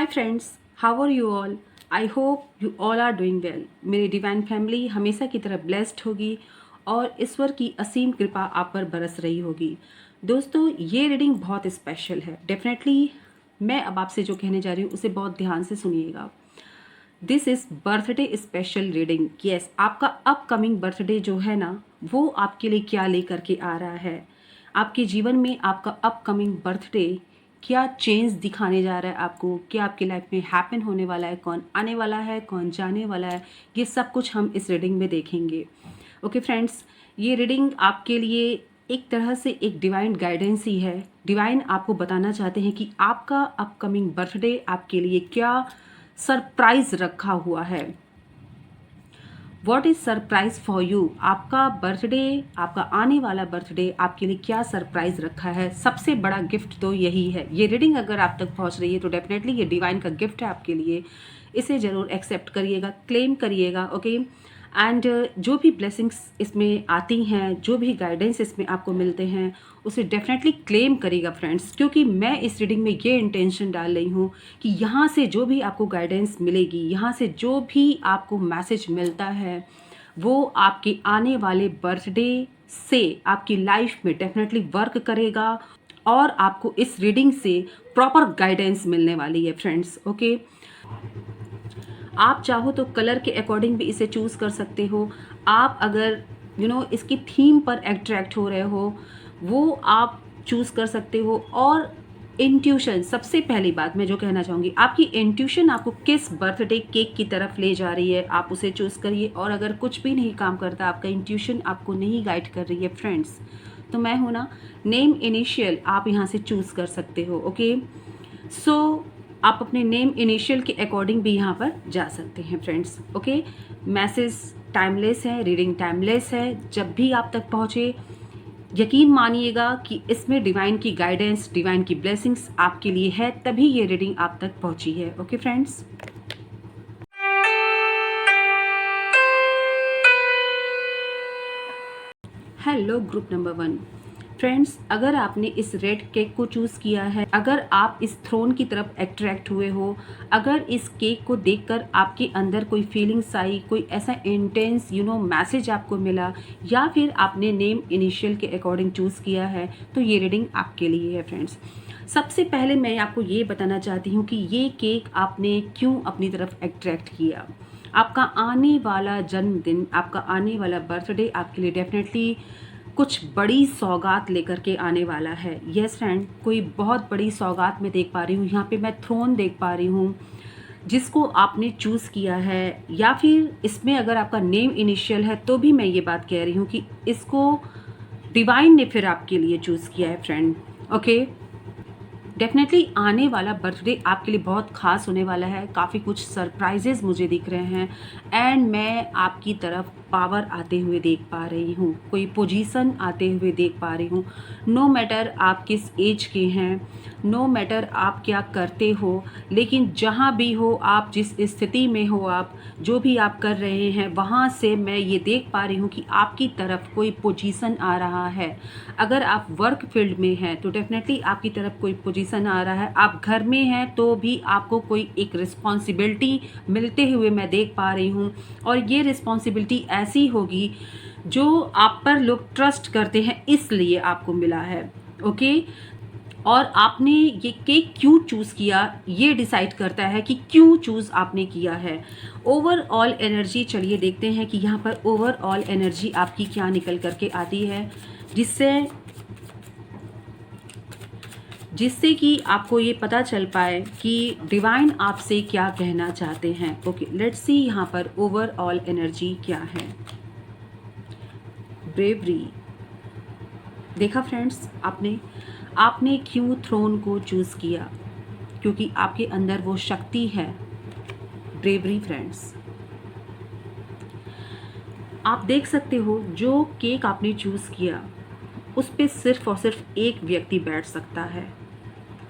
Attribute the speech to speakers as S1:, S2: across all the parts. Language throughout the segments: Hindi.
S1: Friends, how are you all? I hope you all are doing well. मेरी डिवाइन फैमिली हमेशा की तरह ब्लेस्ड होगी और ईश्वर की असीम कृपा आप पर बरस रही होगी। दोस्तों, ये रीडिंग बहुत स्पेशल है। डेफिनेटली मैं अब आपसे जो कहने जा रही हूँ उसे बहुत ध्यान से सुनिएगा। This is birthday special reading. Yes, आपका अपकमिंग बर्थडे जो है ना, वो आपके लिए क्या लेकर के आ रहा है। आपके जीवन में आपका अपकमिंग बर्थडे क्या चेंज दिखाने जा रहा है आपको, क्या आपकी लाइफ में हैपन होने वाला है, कौन आने वाला है, कौन जाने वाला है, ये सब कुछ हम इस रीडिंग में देखेंगे। ओके फ्रेंड्स, ये रीडिंग आपके लिए एक तरह से एक डिवाइन गाइडेंस ही है। डिवाइन आपको बताना चाहते हैं कि आपका अपकमिंग बर्थडे आपके लिए क्या सरप्राइज रखा हुआ है। What is surprise for you? आपका बर्थडे, आपका आने वाला बर्थडे आपके लिए क्या सरप्राइज रखा है। सबसे बड़ा गिफ्ट तो यही है। ये रीडिंग अगर आप तक पहुंच रही है तो डेफिनेटली ये डिवाइन का गिफ्ट है आपके लिए। इसे ज़रूर एक्सेप्ट करिएगा, क्लेम करिएगा। ओके एंड जो भी ब्लेसिंग्स इसमें आती हैं, जो भी गाइडेंस इसमें आपको मिलते हैं, उसे डेफिनेटली क्लेम करिएगा फ्रेंड्स। क्योंकि मैं इस रीडिंग में ये इंटेंशन डाल रही हूँ कि यहाँ से जो भी आपको गाइडेंस मिलेगी, यहाँ से जो भी आपको मैसेज मिलता है, वो आपके आने वाले बर्थडे से आपकी लाइफ में डेफिनेटली वर्क करेगा और आपको इस रीडिंग से प्रॉपर गाइडेंस मिलने वाली है फ्रेंड्स। ओके, आप चाहो तो कलर के अकॉर्डिंग भी इसे चूज़ कर सकते हो। आप अगर इसकी थीम पर अट्रैक्ट हो रहे हो, वो आप चूज़ कर सकते हो। और इंट्यूशन, सबसे पहली बात मैं जो कहना चाहूँगी, आपकी इंट्यूशन आपको किस बर्थडे केक की तरफ ले जा रही है, आप उसे चूज़ करिए। और अगर कुछ भी नहीं काम करता, आपका इंट्यूशन आपको नहीं गाइड कर रही है फ्रेंड्स, तो मैं हूँ ना, नेम इनिशियल आप यहाँ से चूज़ कर सकते हो। ओके सो आप अपने नेम इनिशियल के अकॉर्डिंग भी यहाँ पर जा सकते हैं फ्रेंड्स। ओके, मैसेज टाइमलेस है, रीडिंग टाइमलेस है। जब भी आप तक पहुँचे, यकीन मानिएगा कि इसमें डिवाइन की गाइडेंस, डिवाइन की ब्लेसिंग्स आपके लिए है, तभी ये रीडिंग आप तक पहुँची है। Okay friends, hello group number 1। Friends, अगर आपने इस रेड केक को चूज़ किया है, अगर आप इस थ्रोन की तरफ अट्रैक्ट हुए हो, अगर इस केक को देखकर आपके अंदर कोई फीलिंग्स आई, कोई ऐसा इंटेंस मैसेज आपको मिला, या फिर आपने नेम इनिशियल के अकॉर्डिंग चूज़ किया है, तो ये रीडिंग आपके लिए है फ्रेंड्स। सबसे पहले मैं आपको ये बताना चाहती हूँ कि ये केक आपने क्यों अपनी तरफ अट्रैक्ट किया। आपका आने वाला जन्मदिन, आपका आने वाला बर्थडे आपके लिए डेफिनेटली कुछ बड़ी सौगात लेकर के आने वाला है। यस फ्रेंड, कोई बहुत बड़ी सौगात मैं देख पा रही हूँ। यहाँ पे मैं थ्रोन देख पा रही हूँ जिसको आपने चूज़ किया है, या फिर इसमें अगर आपका नेम इनिशियल है तो भी मैं ये बात कह रही हूँ कि इसको डिवाइन ने फिर आपके लिए चूज़ किया है फ्रेंड। ओके, डेफिनेटली आने वाला बर्थडे आपके लिए बहुत खास होने वाला है। काफ़ी कुछ सरप्राइजेज मुझे दिख रहे हैं एंड मैं आपकी तरफ पावर आते हुए देख पा रही हूँ, कोई पोजीशन आते हुए देख पा रही हूँ। नो मैटर आप किस एज के हैं, नो मैटर आप क्या करते हो, लेकिन जहाँ भी हो आप, जिस स्थिति में हो आप, जो भी आप कर रहे हैं, वहाँ से मैं ये देख पा रही हूँ कि आपकी तरफ कोई पोजीशन आ रहा है। अगर आप वर्क फील्ड में हैं तो डेफिनेटली आपकी तरफ कोई पोजीशन आ रहा है। आप घर में हैं तो भी आपको कोई एक रिस्पॉन्सिबिलिटी मिलते हुए मैं देख पा रही हूँ, और ये रिस्पॉन्सिबिलिटी ऐसी होगी जो आप पर लोग ट्रस्ट करते हैं, इसलिए आपको मिला है। ओके, और आपने ये केक क्यों चूज़ किया, ये डिसाइड करता है कि क्यों चूज़ आपने किया है। ओवरऑल एनर्जी, चलिए देखते हैं कि यहाँ पर ओवरऑल एनर्जी आपकी क्या निकल करके आती है, जिससे कि आपको ये पता चल पाए कि डिवाइन आपसे क्या कहना चाहते हैं। ओके, लेट्स सी यहाँ पर ओवरऑल एनर्जी क्या है। ब्रेवरी, देखा फ्रेंड्स, आपने क्यों थ्रोन को चूज़ किया, क्योंकि आपके अंदर वो शक्ति है, ब्रेवरी फ्रेंड्स। आप देख सकते हो जो केक आपने चूज़ किया उस पे सिर्फ और सिर्फ एक व्यक्ति बैठ सकता है।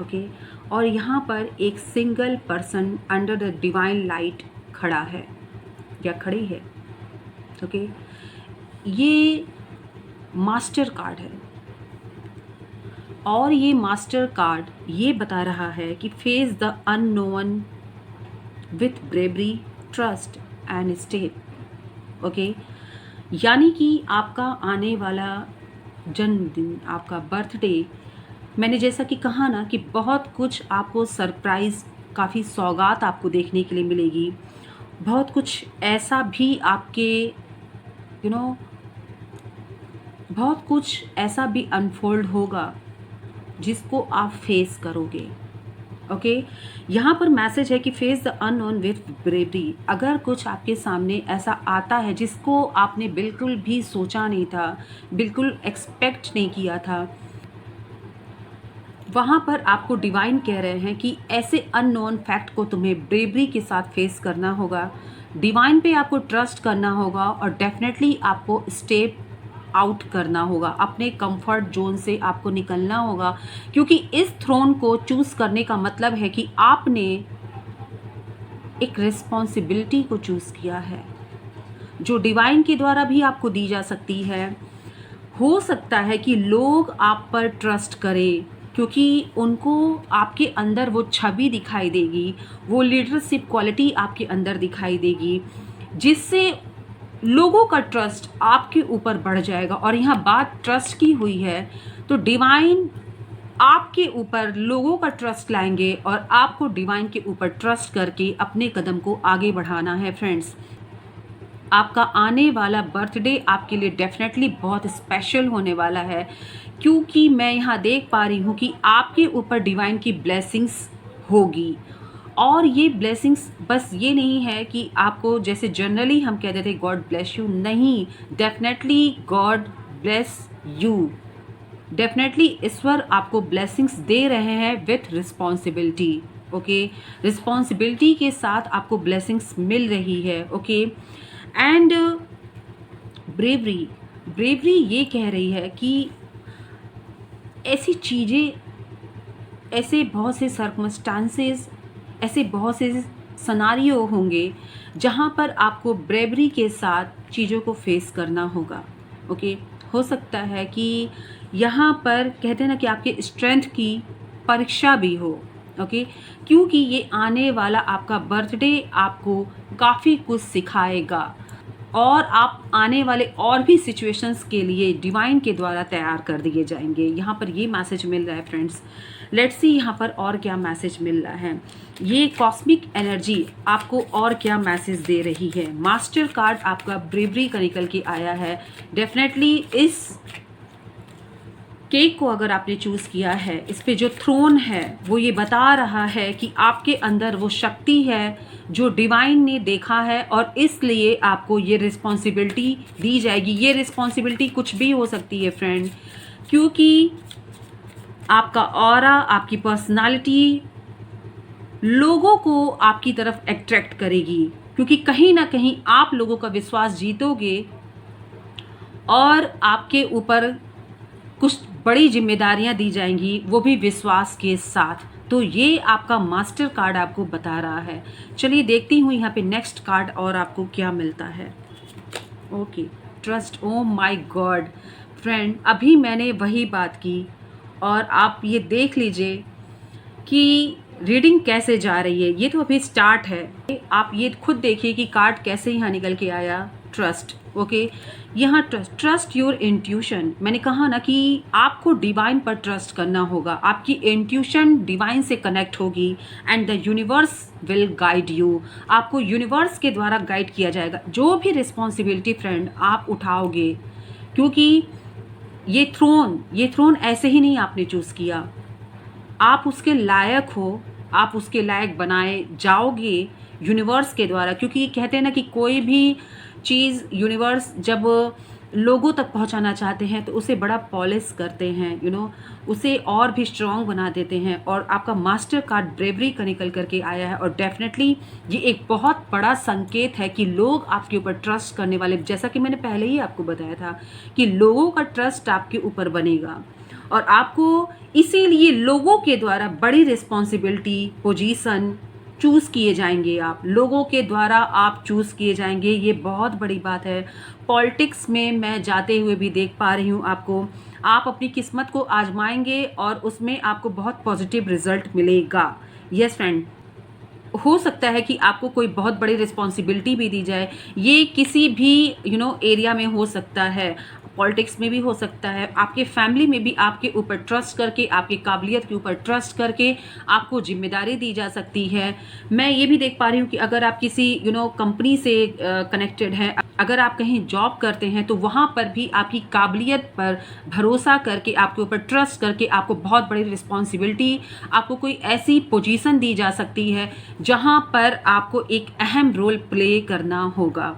S1: ओके, और यहाँ पर एक single person under the divine light खड़ा है या खड़ी है। ओके, ये मास्टर कार्ड है और ये मास्टर कार्ड ये बता रहा है कि face the unknown with bravery, trust and step. Okay, यानी कि आपका आने वाला जन्मदिन, आपका बर्थडे, मैंने जैसा कि कहा ना कि बहुत कुछ आपको सरप्राइज़, काफ़ी सौगात आपको देखने के लिए मिलेगी। बहुत कुछ ऐसा भी आपके यू नो बहुत कुछ ऐसा भी अनफोल्ड होगा जिसको आप फेस करोगे। ओके, यहाँ पर मैसेज है कि face the unknown with bravery. अगर कुछ आपके सामने ऐसा आता है जिसको आपने बिल्कुल भी सोचा नहीं था, बिल्कुल एक्सपेक्ट नहीं किया था, वहाँ पर आपको डिवाइन कह रहे हैं कि ऐसे अननोन फैक्ट को तुम्हें ब्रेवरी के साथ फेस करना होगा। डिवाइन पे आपको ट्रस्ट करना होगा और डेफिनेटली आपको स्टेप आउट करना होगा, अपने कंफर्ट जोन से आपको निकलना होगा, क्योंकि इस थ्रोन को चूज़ करने का मतलब है कि आपने एक रिस्पॉन्सिबिलिटी को चूज़ किया है जो डिवाइन के द्वारा भी आपको दी जा सकती है। हो सकता है कि लोग आप पर ट्रस्ट करें क्योंकि उनको आपके अंदर वो छवि दिखाई देगी, वो लीडरशिप क्वालिटी आपके अंदर दिखाई देगी, जिससे लोगों का ट्रस्ट आपके ऊपर बढ़ जाएगा। और यहाँ बात ट्रस्ट की हुई है तो डिवाइन आपके ऊपर लोगों का ट्रस्ट लाएंगे और आपको डिवाइन के ऊपर ट्रस्ट करके अपने कदम को आगे बढ़ाना है। फ्रेंड्स, आपका आने वाला बर्थडे आपके लिए डेफिनेटली बहुत स्पेशल होने वाला है, क्योंकि मैं यहाँ देख पा रही हूँ कि आपके ऊपर डिवाइन की ब्लेसिंग्स होगी। और ये ब्लेसिंग्स बस ये नहीं है कि आपको, जैसे जनरली हम कहते थे गॉड ब्लेस यू, नहीं, definitely God bless you. Definitely ईश्वर आपको ब्लेसिंग्स दे रहे हैं विथ रिस्पॉन्सिबिलिटी। ओके, रिस्पॉन्सिबिलिटी के साथ आपको ब्लेसिंग्स मिल रही है। ओके, एंड ब्रेवरी, ब्रेवरी ये कह रही है कि ऐसी चीज़ें, ऐसे बहुत से सर्कमस्टांसेस, ऐसे बहुत से सनारियो होंगे जहाँ पर आपको ब्रेवरी के साथ चीज़ों को फेस करना होगा। ओके, हो सकता है कि यहाँ पर कहते हैं ना कि आपके स्ट्रेंथ की परीक्षा भी हो। ओके, क्योंकि ये आने वाला आपका बर्थडे आपको काफ़ी कुछ सिखाएगा और आप आने वाले और भी सिचुएशंस के लिए डिवाइन के द्वारा तैयार कर दिए जाएंगे। यहाँ पर ये मैसेज मिल रहा है फ्रेंड्स। लेट्स सी यहाँ पर और क्या मैसेज मिल रहा है। ये कॉस्मिक एनर्जी आपको और क्या मैसेज दे रही है। मास्टर कार्ड आपका ब्रेवरी का निकल के आया है। डेफिनेटली इस केक को अगर आपने चूज़ किया है, इस पे जो थ्रोन है वो ये बता रहा है कि आपके अंदर वो शक्ति है जो डिवाइन ने देखा है और इसलिए आपको ये रिस्पॉन्सिबिलिटी दी जाएगी। ये रिस्पॉन्सिबिलिटी कुछ भी हो सकती है फ्रेंड, क्योंकि आपका ऑरा, आपकी पर्सनालिटी लोगों को आपकी तरफ अट्रैक्ट करेगी, क्योंकि कहीं ना कहीं आप लोगों का विश्वास जीतोगे और आपके ऊपर कुछ बड़ी जिम्मेदारियां दी जाएंगी, वो भी विश्वास के साथ। तो ये आपका मास्टर कार्ड आपको बता रहा है। चलिए देखती हूँ यहाँ पे नेक्स्ट कार्ड और आपको क्या मिलता है। Okay, trust. O my God friend, अभी मैंने वही बात की और आप ये देख लीजिए कि रीडिंग कैसे जा रही है। ये तो अभी स्टार्ट है, आप ये खुद देखिए कि कार्ड कैसे यहाँ निकल के आया। ट्रस्ट। ओके, यहाँ ट्रस्ट योर इंट्यूशन। मैंने कहा ना कि आपको डिवाइन पर ट्रस्ट करना होगा। आपकी इंट्यूशन डिवाइन से कनेक्ट होगी and the universe will guide you. आपको यूनिवर्स के द्वारा गाइड किया जाएगा। जो भी रिस्पॉन्सिबिलिटी फ्रेंड आप उठाओगे, क्योंकि ये थ्रोन ऐसे ही नहीं आपने चूज़ किया, आप उसके लायक हो, आप उसके लायक बनाए जाओगे यूनिवर्स के द्वारा। क्योंकि कहते हैं ना कि कोई भी चीज़ यूनिवर्स जब लोगों तक पहुंचाना चाहते हैं तो उसे बड़ा पॉलिश करते हैं, उसे और भी स्ट्रॉन्ग बना देते हैं। और आपका मास्टर कार्ड ब्रेवरी का निकल करके आया है और डेफिनेटली ये एक बहुत बड़ा संकेत है कि लोग आपके ऊपर ट्रस्ट करने वाले, जैसा कि मैंने पहले ही आपको बताया था कि लोगों का ट्रस्ट आपके ऊपर बनेगा और आपको इसीलिए लोगों के द्वारा बड़ी रिस्पॉन्सिबिलिटी, पोजीशन चूज़ किए जाएंगे, आप लोगों के द्वारा आप चूज़ किए जाएंगे। ये बहुत बड़ी बात है। पॉलिटिक्स में मैं जाते हुए भी देख पा रही हूँ आपको। आप अपनी किस्मत को आजमाएंगे और उसमें आपको बहुत पॉजिटिव रिजल्ट मिलेगा। यस फ्रेंड, हो सकता है कि आपको कोई बहुत बड़ी रिस्पॉन्सिबिलिटी भी दी जाए। ये किसी भी एरिया में हो सकता है, पॉलिटिक्स में भी हो सकता है, आपके फैमिली में भी आपके ऊपर ट्रस्ट करके, आपकी काबिलियत के ऊपर ट्रस्ट करके आपको जिम्मेदारी दी जा सकती है। मैं ये भी देख पा रही हूँ कि अगर आप किसी कंपनी से कनेक्टेड हैं, अगर आप कहीं जॉब करते हैं, तो वहाँ पर भी आपकी काबिलियत पर भरोसा करके, आपके ऊपर ट्रस्ट करके आपको बहुत बड़ी रिस्पॉन्सिबिलिटी, आपको कोई ऐसी पोजीशन दी जा सकती है जहाँ पर आपको एक अहम रोल प्ले करना होगा।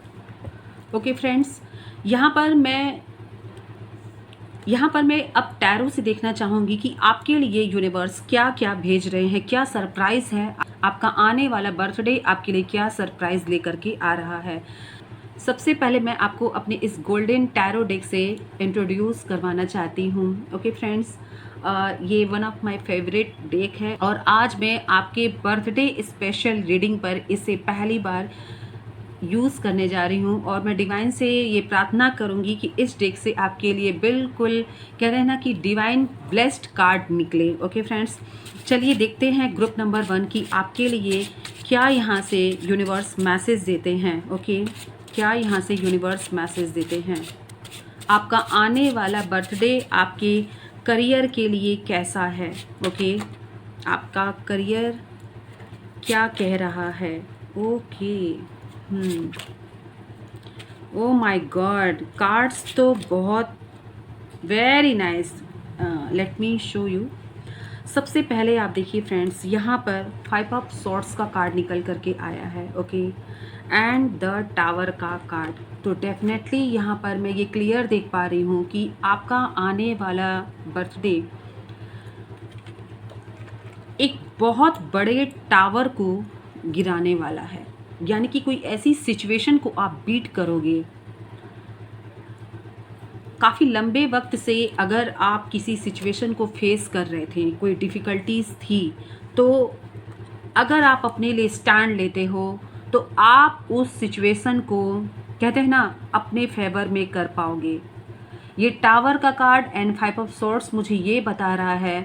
S1: ओके फ्रेंड्स, यहाँ पर मैं अब टैरो से देखना चाहूँगी कि आपके लिए यूनिवर्स क्या क्या भेज रहे हैं, क्या सरप्राइज़ है, आपका आने वाला बर्थडे आपके लिए क्या सरप्राइज़ लेकर के आ रहा है। सबसे पहले मैं आपको अपने इस गोल्डन टैरो डेक से इंट्रोड्यूस करवाना चाहती हूँ। ओके फ्रेंड्स, ये one of my favourite deck है और आज मैं आपके बर्थडे स्पेशल रीडिंग पर इसे पहली बार यूज़ करने जा रही हूँ और मैं डिवाइन से ये प्रार्थना करूँगी कि इस डेक से आपके लिए बिल्कुल कह रहे हैं ना कि डिवाइन ब्लेस्ड कार्ड निकले। ओके फ्रेंड्स, चलिए देखते हैं ग्रुप नंबर 1 की आपके लिए क्या यहाँ से यूनिवर्स मैसेज देते हैं। ओके, क्या यहाँ से यूनिवर्स मैसेज देते हैं। आपका आने वाला बर्थडे आपके करियर के लिए कैसा है। ओके, आपका करियर क्या कह रहा है। Okay, O my God, cards तो बहुत very nice. Let me show you. सबसे पहले आप देखिए फ्रेंड्स, यहाँ पर 5 ऑफ सॉर्ड्स का कार्ड निकल करके आया है। ओके, एंड द टावर का कार्ड। तो डेफिनेटली यहाँ पर मैं ये क्लियर देख पा रही हूँ कि आपका आने वाला बर्थडे एक बहुत बड़े टावर को गिराने वाला है, यानी कि कोई ऐसी सिचुएशन को आप बीट करोगे। काफ़ी लंबे वक्त से अगर आप किसी सिचुएशन को फेस कर रहे थे, कोई डिफ़िकल्टीज थी, तो अगर आप अपने लिए स्टैंड लेते हो तो आप उस सिचुएशन को कहते हैं ना अपने फेवर में कर पाओगे। ये टावर का कार्ड एंड 5 ऑफ सॉर्ड्स मुझे ये बता रहा है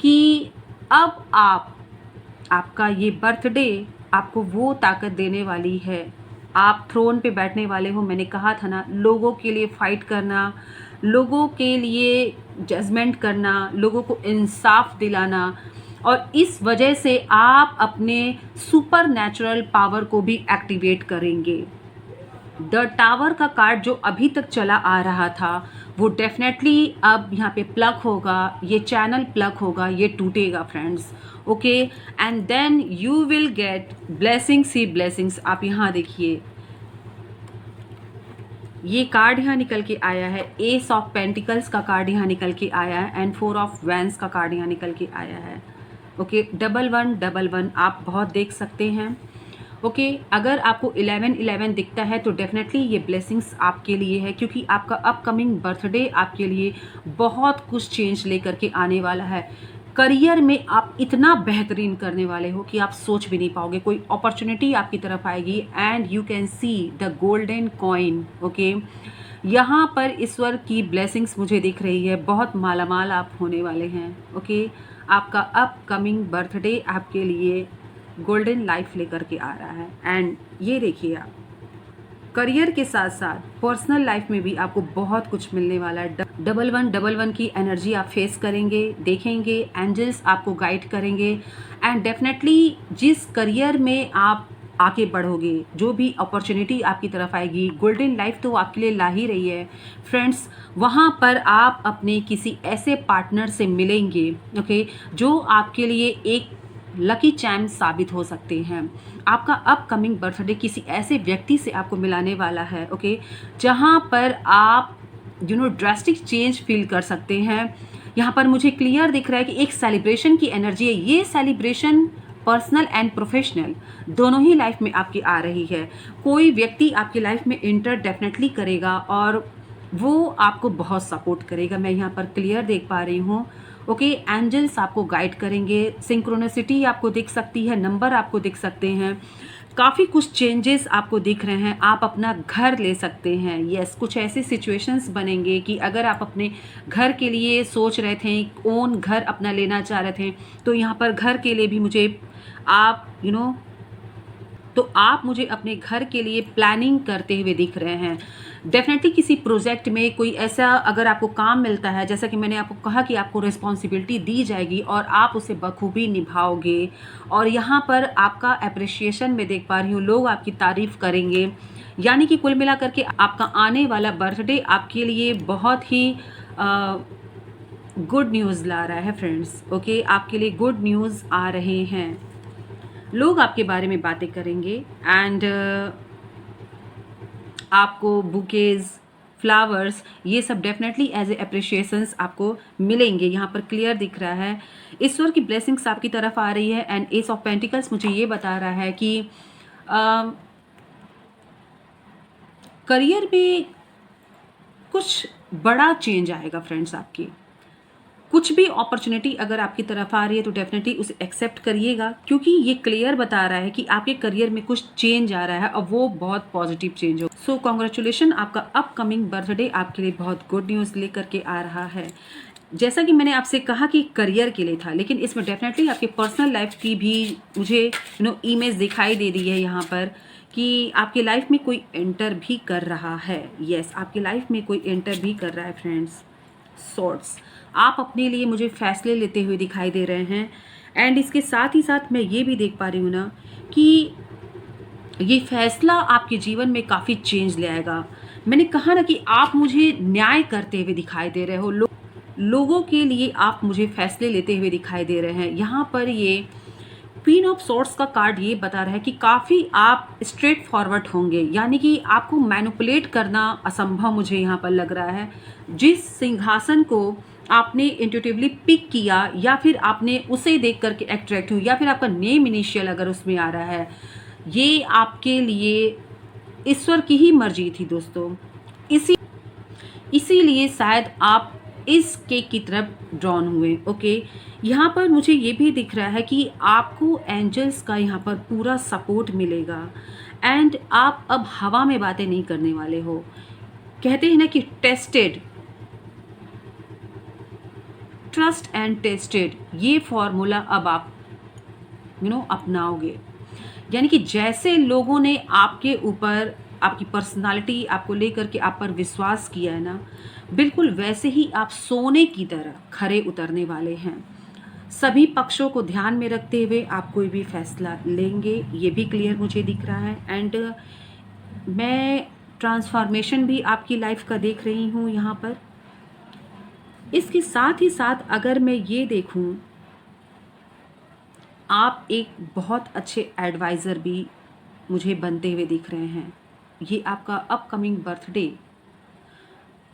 S1: कि अब आपका ये बर्थडे आपको वो ताकत देने वाली है। आप थ्रोन पे बैठने वाले हो। मैंने कहा था ना, लोगों के लिए फ़ाइट करना, लोगों के लिए जजमेंट करना, लोगों को इंसाफ दिलाना, और इस वजह से आप अपने सुपर नेचुरल पावर को भी एक्टिवेट करेंगे। द टावर का कार्ड जो अभी तक चला आ रहा था वो डेफिनेटली अब यहाँ पे प्लग होगा, ये चैनल प्लग होगा, ये टूटेगा friends. Okay, and then you will get blessings ही ब्लेसिंग्स। आप यहाँ देखिए, ये कार्ड यहाँ निकल के आया है, एस ऑफ पेंटिकल्स का कार्ड यहाँ निकल के आया है एंड 4 ऑफ वैंस का कार्ड यहाँ निकल के आया है। ओके, 1111 आप बहुत देख सकते हैं। ओके, अगर आपको 1111 दिखता है तो डेफिनेटली ये ब्लेसिंग्स आपके लिए है, क्योंकि आपका अपकमिंग बर्थडे आपके लिए बहुत कुछ चेंज लेकर के आने वाला है। करियर में आप इतना बेहतरीन करने वाले हो कि आप सोच भी नहीं पाओगे। कोई अपॉर्चुनिटी आपकी तरफ आएगी and you can see the golden coin. Okay, यहाँ पर ईश्वर की ब्लेसिंग्स मुझे दिख रही है, बहुत मालामाल आप होने वाले हैं। ओके, आपका अपकमिंग बर्थडे आपके लिए गोल्डन लाइफ लेकर के आ रहा है। एंड ये देखिए, आप करियर के साथ साथ पर्सनल लाइफ में भी आपको बहुत कुछ मिलने वाला है। 1111 की एनर्जी आप फेस करेंगे, देखेंगे, एंजल्स आपको गाइड करेंगे एंड डेफिनेटली जिस करियर में आप आगे बढ़ोगे, जो भी अपॉर्चुनिटी आपकी तरफ आएगी, गोल्डन लाइफ तो आपके लिए ला ही रही है फ्रेंड्स। वहाँ पर आप अपने किसी ऐसे पार्टनर से मिलेंगे, ओके, जो आपके लिए एक लकी चार्म साबित हो सकते हैं। आपका अपकमिंग बर्थडे किसी ऐसे व्यक्ति से आपको मिलाने वाला है, ओके, जहाँ पर आप ड्रास्टिक चेंज फील कर सकते हैं। यहाँ पर मुझे क्लियर दिख रहा है कि एक सेलिब्रेशन की एनर्जी है। ये सेलिब्रेशन पर्सनल एंड प्रोफेशनल दोनों ही लाइफ में आपकी आ रही है। कोई व्यक्ति आपकी लाइफ में इंटर डेफिनेटली करेगा और वो आपको बहुत सपोर्ट करेगा। मैं यहाँ पर क्लियर देख पा रही हूँ। ओके, एंजल्स आपको गाइड करेंगे, सिंक्रोनिसिटी आपको दिख सकती है, नंबर आपको दिख सकते हैं, काफ़ी कुछ चेंजेस आपको दिख रहे हैं, आप अपना घर ले सकते हैं। यस, कुछ ऐसे सिचुएशंस बनेंगे कि अगर आप अपने घर के लिए सोच रहे थे, ओन घर अपना लेना चाह रहे थे, तो यहाँ पर घर के लिए भी मुझे आप तो आप मुझे अपने घर के लिए प्लानिंग करते हुए दिख रहे हैं। डेफिनेटली किसी प्रोजेक्ट में कोई ऐसा अगर आपको काम मिलता है, जैसा कि मैंने आपको कहा कि आपको रिस्पॉन्सिबिलिटी दी जाएगी और आप उसे बखूबी निभाओगे, और यहाँ पर आपका अप्रिशिएशन मैं देख पा रही हूँ, लोग आपकी तारीफ़ करेंगे। यानी कि कुल मिलाकर के आपका आने वाला बर्थडे आपके लिए बहुत ही गुड न्यूज़ ला रहा है फ्रेंड्स। ओके, आपके लिए गुड न्यूज़ आ रहे हैं, लोग आपके बारे में बातें करेंगे एंड आपको बुकेज, फ्लावर्स, ये सब डेफिनेटली एज ए अप्रिशिएशंस आपको मिलेंगे। यहाँ पर क्लियर दिख रहा है ईश्वर की ब्लेसिंग्स आपकी तरफ आ रही है। एंड एस ऑफ पेंटिकल्स मुझे ये बता रहा है कि करियर में कुछ बड़ा चेंज आएगा फ्रेंड्स। आपकी कुछ भी अपॉर्चुनिटी अगर आपकी तरफ आ रही है तो डेफिनेटली उसे एक्सेप्ट करिएगा, क्योंकि ये क्लियर बता रहा है कि आपके करियर में कुछ चेंज आ रहा है और वो बहुत पॉजिटिव चेंज हो। सो कॉन्ग्रेचुलेशन, आपका अपकमिंग बर्थडे आपके लिए बहुत गुड न्यूज़ लेकर के आ रहा है। जैसा कि मैंने आपसे कहा कि करियर के लिए था, लेकिन इसमें डेफिनेटली आपके पर्सनल लाइफ की भी मुझे इमेज दिखाई दे रही है यहाँ पर कि आपकी लाइफ में कोई एंटर भी कर रहा है। यस, आपकी लाइफ में कोई एंटर भी कर रहा है फ्रेंड्स। सॉर्ट्स, आप अपने लिए मुझे फैसले लेते हुए दिखाई दे रहे हैं। एंड इसके साथ ही साथ मैं ये भी देख पा रही हूँ ना कि ये फैसला आपके जीवन में काफ़ी चेंज ले आएगा। मैंने कहा ना कि आप मुझे न्याय करते हुए दिखाई दे रहे हो, लोगों के लिए आप मुझे फैसले लेते हुए दिखाई दे रहे हैं। यहाँ पर ये क्वीन ऑफ सॉर्ड्स का कार्ड ये बता रहा है कि काफ़ी आप स्ट्रेट फॉरवर्ड होंगे, यानी कि आपको मैनिपुलेट करना असंभव मुझे यहाँ पर लग रहा है। जिस सिंहासन को आपने इंट्यूटिवली पिक किया, या फिर आपने उसे देख करके अट्रैक्ट हुई, या फिर आपका नेम इनिशियल अगर उसमें आ रहा है, ये आपके लिए ईश्वर की ही मर्जी थी दोस्तों। इसीलिए शायद आप इस केक की तरफ ड्रॉन हुए। ओके, यहाँ पर मुझे ये भी दिख रहा है कि आपको एंजल्स का यहाँ पर पूरा सपोर्ट मिलेगा। एंड आप अब हवा में बातें नहीं करने वाले हो। कहते हैं ना कि टेस्टेड, ट्रस्ट एंड टेस्टेड, ये फॉर्मूला अब आप अपनाओगे। यानी कि जैसे लोगों ने आपके ऊपर, आपकी पर्सनालिटी आपको लेकर के आप पर विश्वास किया है ना, बिल्कुल वैसे ही आप सोने की तरह खरे उतरने वाले हैं। सभी पक्षों को ध्यान में रखते हुए आप कोई भी फैसला लेंगे, ये भी क्लियर मुझे दिख रहा है। एंड मैं ट्रांसफॉर्मेशन भी आपकी लाइफ का देख रही हूँ यहाँ पर। इसके साथ ही साथ अगर मैं ये देखूँ, आप एक बहुत अच्छे एडवाइज़र भी मुझे बनते हुए दिख रहे हैं। ये आपका अपकमिंग बर्थडे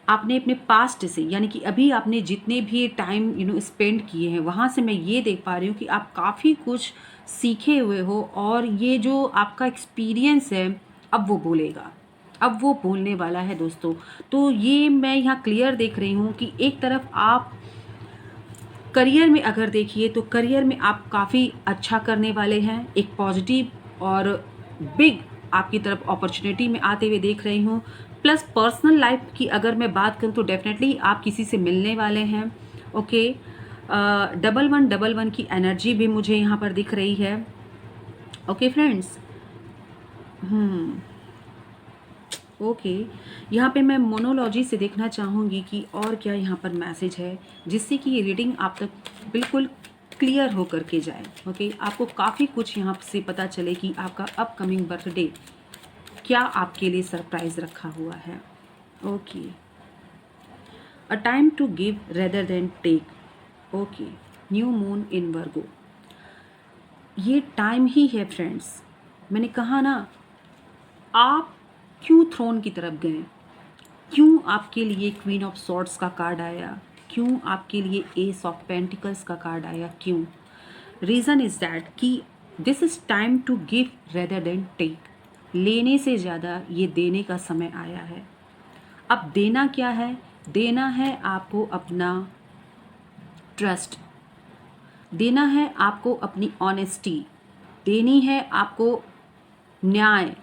S1: आपने अपने पास्ट से, यानी कि अभी आपने जितने भी टाइम स्पेंड किए हैं, वहाँ से मैं ये देख पा रही हूँ कि आप काफ़ी कुछ सीखे हुए हो, और ये जो आपका एक्सपीरियंस है अब वो बोलेगा, अब वो बोलने वाला है दोस्तों। तो ये मैं यहाँ क्लियर देख रही हूँ कि एक तरफ आप करियर में अगर देखिए तो करियर में आप काफ़ी अच्छा करने वाले हैं, एक पॉजिटिव और बिग आपकी तरफ अपॉर्चुनिटी में आते हुए देख रही हूँ। प्लस पर्सनल लाइफ की अगर मैं बात करूँ तो डेफिनेटली आप किसी से मिलने वाले हैं। ओके, 1111 की एनर्जी भी मुझे यहाँ पर दिख रही है। ओके फ्रेंड्स, ओके, यहाँ पे मैं मोनोलॉजी से देखना चाहूँगी कि और क्या यहाँ पर मैसेज है, जिससे कि ये रीडिंग आप तक बिल्कुल क्लियर हो करके जाए। ओके, आपको काफ़ी कुछ यहाँ से पता चले कि आपका अपकमिंग बर्थडे क्या आपके लिए सरप्राइज रखा हुआ है। Okay, a time to give rather than take. Okay, new moon in Virgo, ये टाइम ही है फ्रेंड्स। मैंने कहा ना, आप क्यों थ्रोन की तरफ गए, क्यों आपके लिए क्वीन ऑफ सॉर्ड्स का कार्ड आया, क्यों आपके लिए एस ऑफ पेंटिकल्स का कार्ड आया, क्यों? रीज़न इज़ दैट कि this is time to give rather than take. लेने से ज़्यादा ये देने का समय आया है। अब देना क्या है? देना है आपको अपना ट्रस्ट, देना है आपको अपनी ऑनेस्टी, देनी है आपको न्याय,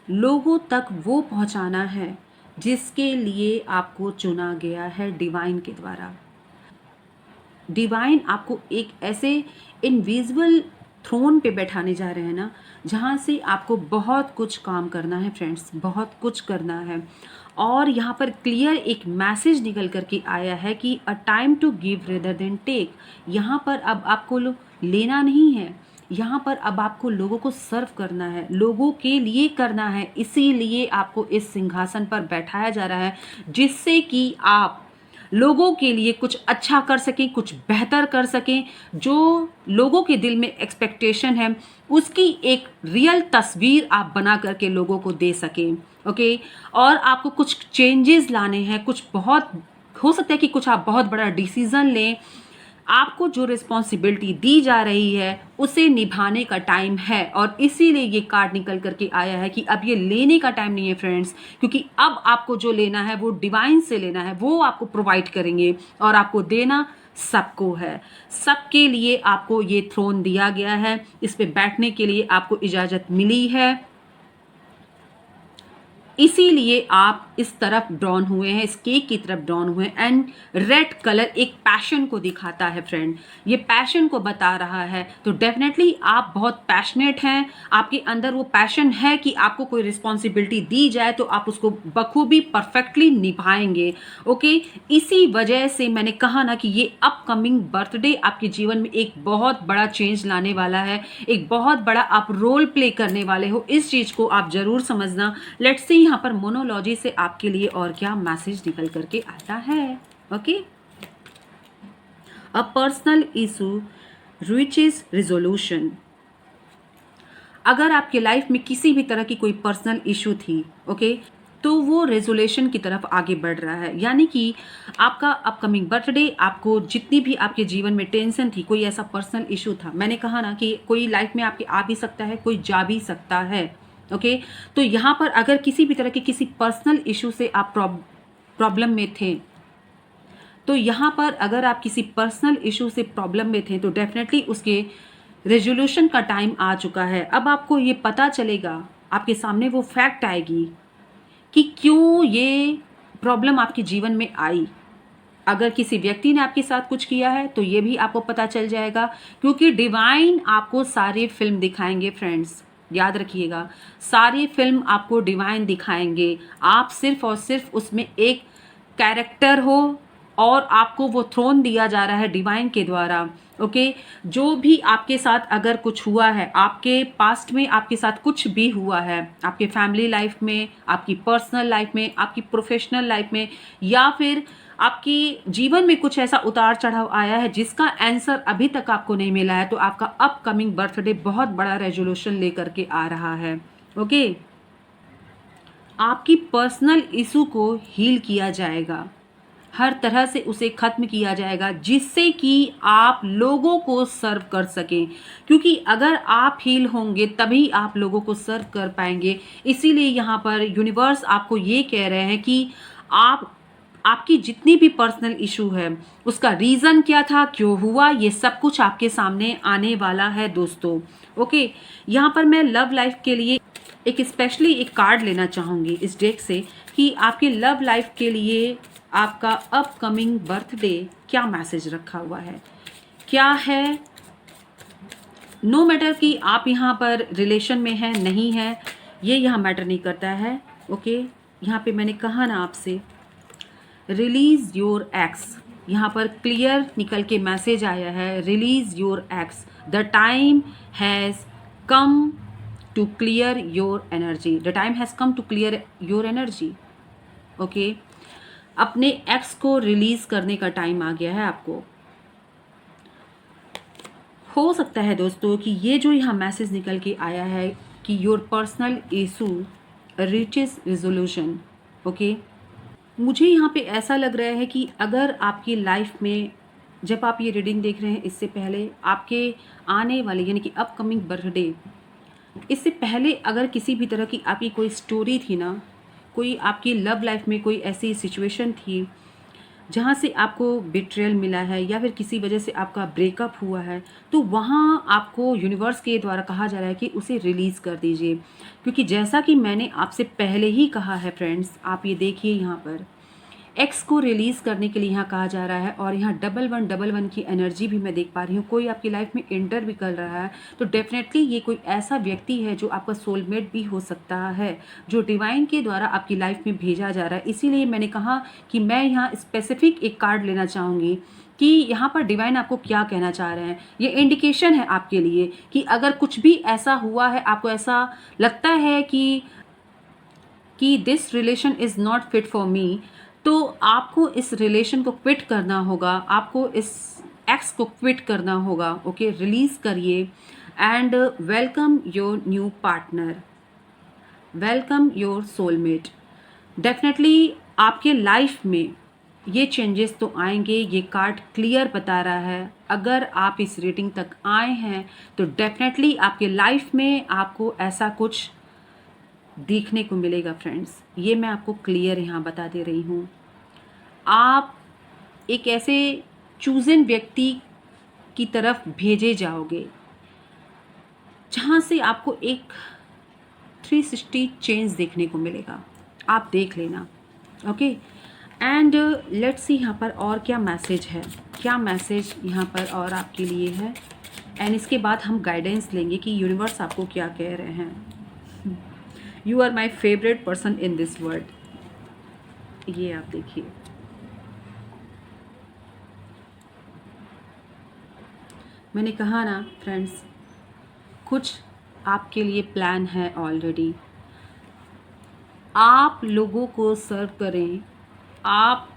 S1: लोगों तक वो पहुंचाना है जिसके लिए आपको चुना गया है डिवाइन के द्वारा। डिवाइन आपको एक ऐसे इनविजिबल थ्रोन पे बैठाने जा रहे हैं ना, जहाँ से आपको बहुत कुछ काम करना है फ्रेंड्स, बहुत कुछ करना है। और यहाँ पर क्लियर एक मैसेज निकल करके आया है कि a time to give rather than take. यहाँ पर अब आपको लेना नहीं है, यहाँ पर अब आपको लोगों को सर्व करना है, लोगों के लिए करना है। इसीलिए आपको इस सिंहासन पर बैठाया जा रहा है, जिससे कि आप लोगों के लिए कुछ अच्छा कर सकें, कुछ बेहतर कर सकें। जो लोगों के दिल में एक्सपेक्टेशन है, उसकी एक रियल तस्वीर आप बना करके लोगों को दे सकें। ओके, और आपको कुछ चेंजेस लाने हैं, कुछ बहुत हो सकता है कि कुछ आप बहुत बड़ा डिसीजन लें। आपको जो रिस्पॉन्सिबिलिटी दी जा रही है उसे निभाने का टाइम है, और इसीलिए ये कार्ड निकल करके आया है कि अब ये लेने का टाइम नहीं है फ्रेंड्स, क्योंकि अब आपको जो लेना है वो डिवाइन से लेना है, वो आपको प्रोवाइड करेंगे और आपको देना सबको है। सबके लिए आपको ये थ्रोन दिया गया है, इस पे बैठने के लिए आपको इजाज़त मिली है। इसीलिए आप इस तरफ ड्रॉन हुए हैं, इस केक की तरफ ड्रॉन हुए हैं। एंड रेड कलर एक पैशन को दिखाता है फ्रेंड, ये पैशन को बता रहा है। तो डेफिनेटली आप बहुत पैशनेट हैं, आपके अंदर वो पैशन है कि आपको कोई रिस्पॉन्सिबिलिटी दी जाए तो आप उसको बखूबी परफेक्टली निभाएंगे। ओके, इसी वजह से मैंने कहा ना कि ये अपकमिंग बर्थडे आपके जीवन में एक बहुत बड़ा चेंज लाने वाला है, एक बहुत बड़ा आप रोल प्ले करने वाले हो। इस चीज़ को आप ज़रूर समझना। लेट्स सी यहाँ पर मोनोलॉजी से आपके लिए और क्या मैसेज निकल करके आता है। Okay, a personal issue reaches resolution. अगर आपके लाइफ में किसी भी तरह की कोई पर्सनल इशू थी, ओके, तो वो रेजोल्यूशन की तरफ आगे बढ़ रहा है। यानी कि आपका अपकमिंग बर्थडे, आपको जितनी भी आपके जीवन में टेंशन थी, कोई ऐसा पर्सनल इशू था, मैंने कहा ना कि कोई लाइफ में आपके आ भी सकता है, कोई जा भी सकता है। ओके, तो यहाँ पर अगर किसी भी तरह के किसी पर्सनल इशू से आप प्रॉब्लम में थे, तो यहाँ पर अगर आप किसी पर्सनल इशू से प्रॉब्लम में थे तो डेफिनेटली उसके रेजोल्यूशन का टाइम आ चुका है। अब आपको ये पता चलेगा, आपके सामने वो फैक्ट आएगी कि क्यों ये प्रॉब्लम आपके जीवन में आई। अगर किसी व्यक्ति ने आपके साथ कुछ किया है तो ये भी आपको पता चल जाएगा, क्योंकि डिवाइन आपको सारी फिल्म दिखाएंगे फ्रेंड्स। याद रखिएगा, सारी फिल्म आपको डिवाइन दिखाएंगे। आप सिर्फ और सिर्फ उसमें एक कैरेक्टर हो और आपको वो थ्रोन दिया जा रहा है डिवाइन के द्वारा। ओके, जो भी आपके साथ अगर कुछ हुआ है, आपके पास्ट में आपके साथ कुछ भी हुआ है, आपके फैमिली लाइफ में, आपकी पर्सनल लाइफ में, आपकी प्रोफेशनल लाइफ में, या फिर आपकी जीवन में कुछ ऐसा उतार चढ़ाव आया है जिसका आंसर अभी तक आपको नहीं मिला है, तो आपका अपकमिंग बर्थडे बहुत बड़ा रेजोल्यूशन लेकर के आ रहा है। ओके, आपकी पर्सनल इशू को हील किया जाएगा, हर तरह से उसे ख़त्म किया जाएगा, जिससे कि आप लोगों को सर्व कर सकें। क्योंकि अगर आप हील होंगे तभी आप लोगों को सर्व कर पाएंगे। इसीलिए यहाँ पर यूनिवर्स आपको ये कह रहे हैं कि आपकी जितनी भी पर्सनल इशू है उसका रीज़न क्या था, क्यों हुआ, ये सब कुछ आपके सामने आने वाला है दोस्तों। ओके, यहाँ पर मैं लव लाइफ के लिए एक स्पेशली एक कार्ड लेना चाहूँगी इस डेक से कि आपकी लव लाइफ के लिए आपका अपकमिंग बर्थडे क्या मैसेज रखा हुआ है, क्या है। नो मैटर कि आप यहाँ पर रिलेशन में हैं नहीं हैं, ये यहाँ मैटर नहीं करता है। ओके, यहाँ पे मैंने कहा ना आपसे, रिलीज़ योर एक्स, यहाँ पर क्लियर निकल के मैसेज आया है, release your ex, the time has come to clear your energy, the time has come to clear your energy. Okay, अपने एक्स को रिलीज़ करने का टाइम आ गया है आपको। हो सकता है दोस्तों कि ये जो यहाँ मैसेज निकल के आया है कि your personal issue reaches resolution. Okay, मुझे यहाँ पे ऐसा लग रहा है कि अगर आपकी लाइफ में, जब आप ये रीडिंग देख रहे हैं, इससे पहले आपके आने वाले यानी कि अपकमिंग बर्थडे, इससे पहले अगर किसी भी तरह की आपकी कोई स्टोरी थी ना, कोई आपकी लव लाइफ में कोई ऐसी सिचुएशन थी जहाँ से आपको बिट्रेयल मिला है या फिर किसी वजह से आपका ब्रेकअप हुआ है, तो वहाँ आपको यूनिवर्स के द्वारा कहा जा रहा है कि उसे रिलीज़ कर दीजिए। क्योंकि जैसा कि मैंने आपसे पहले ही कहा है फ्रेंड्स, आप ये देखिए यहाँ पर एक्स को रिलीज़ करने के लिए यहाँ कहा जा रहा है, और यहाँ 1111 की एनर्जी भी मैं देख पा रही हूँ। कोई आपकी लाइफ में एंटर भी कर रहा है, तो डेफिनेटली ये कोई ऐसा व्यक्ति है जो आपका सोलमेट भी हो सकता है, जो डिवाइन के द्वारा आपकी लाइफ में भेजा जा रहा है। इसीलिए मैंने कहा कि मैं यहाँ स्पेसिफिक एक कार्ड लेना चाहूँगी कि यहाँ पर डिवाइन आपको क्या कहना चाह रहे हैं। ये इंडिकेशन है आपके लिए कि अगर कुछ भी ऐसा हुआ है, आपको ऐसा लगता है कि this relation is not fit for me, तो आपको इस रिलेशन को क्विट करना होगा, आपको इस एक्स को क्विट करना होगा। ओके, रिलीज़ करिए and welcome your new partner, welcome your soulmate. Definitely आपके लाइफ में ये चेंजेस तो आएंगे, ये कार्ड क्लियर बता रहा है। अगर आप इस रीडिंग तक आए हैं तो डेफिनेटली आपके लाइफ में आपको ऐसा कुछ देखने को मिलेगा फ्रेंड्स। ये मैं आपको क्लियर यहाँ बता दे रही हूँ। आप एक ऐसे चूजन व्यक्ति की तरफ भेजे जाओगे जहाँ से आपको एक 360 चेंज देखने को मिलेगा। आप देख लेना। ओके, एंड लेट्स सी यहाँ पर और क्या मैसेज है, क्या मैसेज यहाँ पर और आपके लिए है। एंड इसके बाद हम गाइडेंस लेंगे कि यूनिवर्स आपको क्या कह रहे हैं। You are my favourite person in this world. ये आप देखिए, मैंने कहा ना फ्रेंड्स, कुछ आपके लिए प्लान है ऑलरेडी। आप लोगों को सर्व करें, आप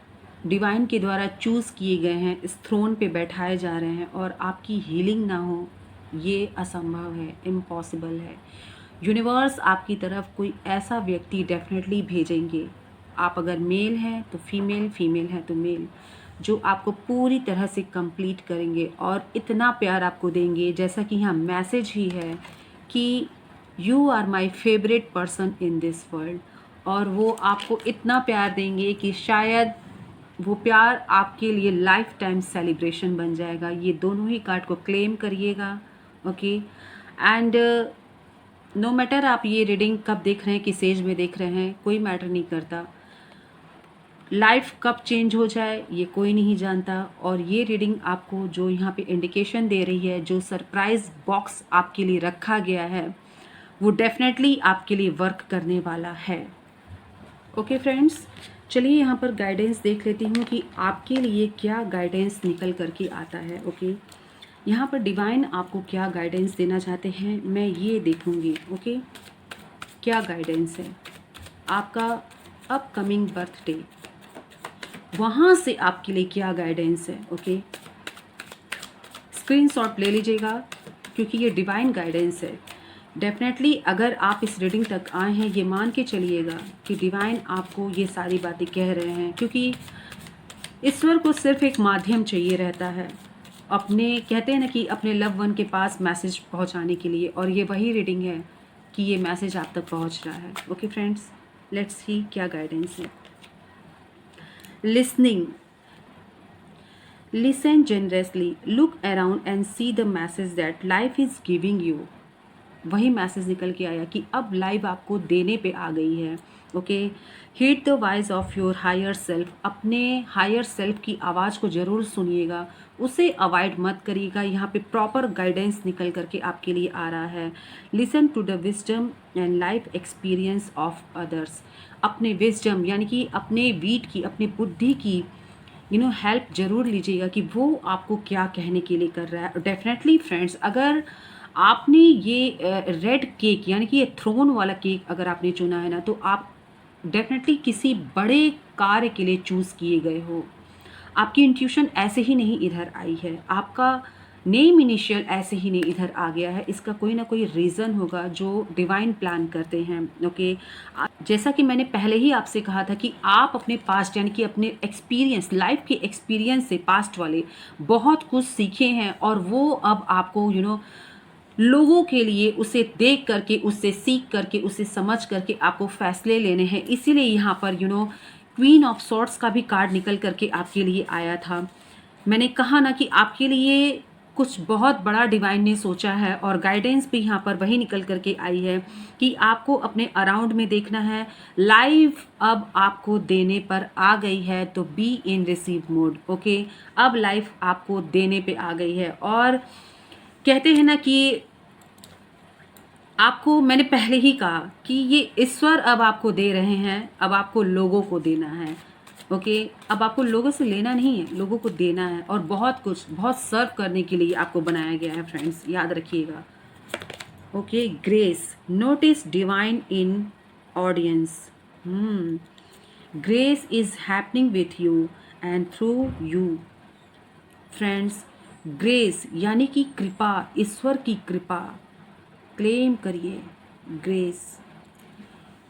S1: डिवाइन के द्वारा चूज़ किए गए हैं, इस थ्रोन पे बैठाए जा रहे हैं, और आपकी हीलिंग ना हो ये असंभव है, इम्पॉसिबल है। यूनिवर्स आपकी तरफ कोई ऐसा व्यक्ति डेफिनेटली भेजेंगे। आप अगर मेल हैं तो फीमेल, फीमेल हैं तो मेल, जो आपको पूरी तरह से कंप्लीट करेंगे और इतना प्यार आपको देंगे, जैसा कि यहाँ मैसेज ही है कि you are my favourite person in this world. और वो आपको इतना प्यार देंगे कि शायद वो प्यार आपके लिए लाइफ टाइम सेलिब्रेशन बन जाएगा। ये दोनों ही कार्ड को क्लेम करिएगा। ओके, एंड नो मैटर आप ये रीडिंग कब देख रहे हैं, किस एज में देख रहे हैं, कोई मैटर नहीं करता। लाइफ कब चेंज हो जाए ये कोई नहीं जानता। और ये रीडिंग आपको जो यहाँ पे इंडिकेशन दे रही है, जो सरप्राइज बॉक्स आपके लिए रखा गया है, वो डेफिनेटली आपके लिए वर्क करने वाला है। ओके फ्रेंड्स, चलिए यहाँ पर गाइडेंस देख लेती हूँ कि आपके लिए क्या गाइडेंस निकल करके आता है। ओके, यहाँ पर डिवाइन आपको क्या गाइडेंस देना चाहते हैं, मैं ये देखूँगी। ओके, क्या गाइडेंस है आपका अपकमिंग बर्थडे, वहाँ से आपके लिए क्या गाइडेंस है। ओके, स्क्रीनशॉट ले लीजिएगा क्योंकि ये डिवाइन गाइडेंस है। डेफिनेटली अगर आप इस रीडिंग तक आए हैं, ये मान के चलिएगा कि डिवाइन आपको ये सारी बातें कह रहे हैं, क्योंकि ईश्वर को सिर्फ एक माध्यम चाहिए रहता है अपने, कहते हैं ना कि अपने लव वन के पास मैसेज पहुंचाने के लिए, और ये वही रीडिंग है कि ये मैसेज आप तक पहुंच रहा है। ओके फ्रेंड्स, लेट्स सी क्या गाइडेंस है। Listening, listen generously, look around and see the message that life is giving you। वही मैसेज निकल के आया कि अब लाइफ आपको देने पे आ गई है। Okay, heed the voice of your higher self, अपने हायर सेल्फ की आवाज़ को ज़रूर सुनिएगा, उसे अवॉइड मत करिएगा। यहाँ पे प्रॉपर गाइडेंस निकल करके आपके लिए आ रहा है। Listen to the wisdom and life experience of others, अपने विजडम यानी कि अपने वीट की, अपनी बुद्धि की हेल्प ज़रूर लीजिएगा कि वो आपको क्या कहने के लिए कर रहा है। डेफिनेटली फ्रेंड्स, अगर आपने ये रेड केक यानी कि ये थ्रोन वाला केक अगर आपने चुना है ना, तो आप डेफिनेटली किसी बड़े कार्य के लिए चूज़ किए गए हो। आपकी इंट्यूशन ऐसे ही नहीं इधर आई है, आपका नेम इनिशियल ऐसे ही नहीं इधर आ गया है। इसका कोई ना कोई रीज़न होगा जो डिवाइन प्लान करते हैं। ओके, जैसा कि मैंने पहले ही आपसे कहा था कि आप अपने पास्ट यानी कि अपने एक्सपीरियंस, लाइफ के एक्सपीरियंस से पास्ट वाले बहुत कुछ सीखे हैं, और वो अब आपको लोगों के लिए उसे देख करके, उससे सीख करके, उसे समझ करके आपको फैसले लेने हैं। इसीलिए यहाँ पर क्वीन ऑफ सॉर्ड्स का भी कार्ड निकल करके आपके लिए आया था। मैंने कहा ना कि आपके लिए कुछ बहुत बड़ा डिवाइन ने सोचा है, और गाइडेंस भी यहाँ पर वही निकल करके आई है कि आपको अपने अराउंड में देखना है। लाइफ अब आपको देने पर आ गई है, तो be in receive mode. Okay, अब लाइफ आपको देने पे आ गई है, और कहते हैं ना कि आपको, मैंने पहले ही कहा कि ये ईश्वर अब आपको दे रहे हैं, अब आपको लोगों को देना है। ओके, अब आपको लोगों से लेना नहीं है, लोगों को देना है, और बहुत कुछ, बहुत सर्व करने के लिए आपको बनाया गया है फ्रेंड्स, याद रखिएगा। Okay, grace, notice divine in audience. Grace is happening with you and through you friends. Grace यानी कि कृपा, ईश्वर की कृपा क्लेम करिए। ग्रेस,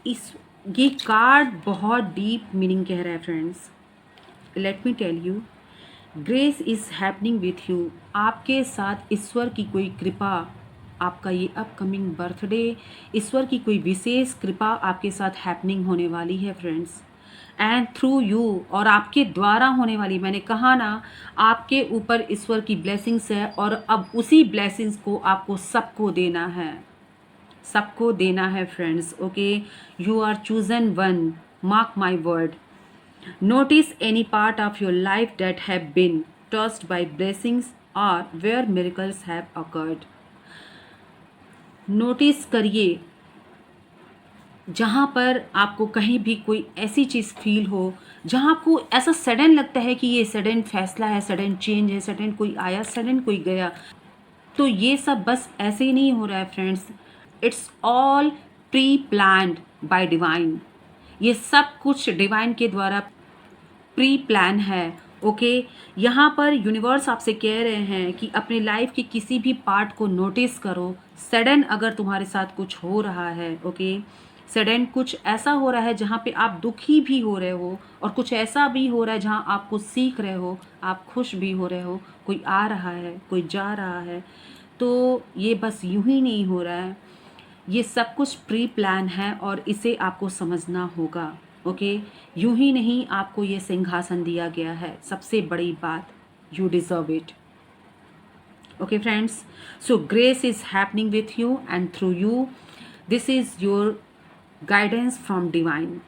S1: इस ये कार्ड बहुत डीप मीनिंग कह रहा है friends. Let me tell you, grace is happening with you. आपके साथ ईश्वर की कोई कृपा, आपका ये अपकमिंग बर्थडे, ईश्वर की कोई विशेष कृपा आपके साथ हैपनिंग होने वाली है फ्रेंड्स, एंड थ्रू यू, और आपके द्वारा होने वाली। मैंने कहा ना, आपके ऊपर ईश्वर की ब्लेसिंग्स है, और अब उसी ब्लेसिंग्स को आपको सबको देना है, सबको देना है friends. Okay, you are chosen one, mark my word. Notice any part of your life that have been touched by blessings और where miracles have occurred. Notice करिए जहाँ पर आपको कहीं भी कोई ऐसी चीज़ फील हो, जहाँ आपको ऐसा सडन लगता है कि ये सडन फैसला है, सडन चेंज है, सडन कोई आया, सडन कोई गया, तो ये सब बस ऐसे ही नहीं हो रहा है friends. It's all pre planned bye divine. ये सब कुछ डिवाइन के द्वारा प्री प्लान है। ओके, यहाँ पर यूनिवर्स आपसे कह रहे हैं कि अपने लाइफ के किसी भी पार्ट को नोटिस करो। सडन अगर तुम्हारे साथ कुछ हो रहा है, ओके, सडन कुछ ऐसा हो रहा है जहाँ पे आप दुखी भी हो रहे हो, और कुछ ऐसा भी हो रहा है जहाँ आप कुछ सीख रहे हो, आप खुश भी हो रहे हो, कोई आ रहा है, कोई जा रहा है, तो ये बस यूं ही नहीं हो रहा है, ये सब कुछ प्री प्लान है, और इसे आपको समझना होगा। ओके, यूं ही नहीं आपको ये सिंहासन दिया गया है। सबसे बड़ी बात, you deserve it. Okay friends, so grace is happening with you and through you. This is your guidance from divine.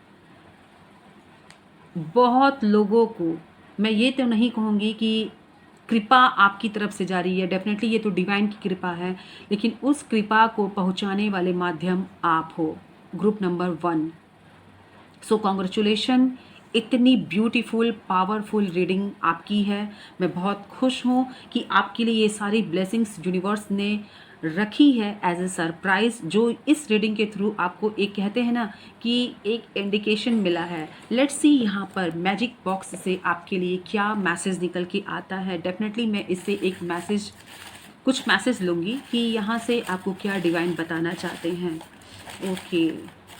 S1: बहुत लोगों को, मैं ये तो नहीं कहूँगी कि कृपा आपकी तरफ से जा रही है, डेफिनेटली ये तो डिवाइन की कृपा है, लेकिन उस कृपा को पहुँचाने वाले माध्यम आप हो, ग्रुप नंबर 1। सो कॉन्ग्रेचुलेशन, इतनी ब्यूटीफुल पावरफुल रीडिंग आपकी है। मैं बहुत खुश हूँ कि आपके लिए ये सारी ब्लेसिंग्स यूनिवर्स ने रखी है एज ए सरप्राइज, जो इस रीडिंग के थ्रू आपको एक, कहते हैं ना कि एक इंडिकेशन मिला है। लेट्स सी यहाँ पर मैजिक बॉक्स से आपके लिए क्या मैसेज निकल के आता है। डेफिनेटली मैं इससे एक मैसेज, कुछ मैसेज लूँगी कि यहाँ से आपको क्या डिवाइन बताना चाहते हैं। ओके,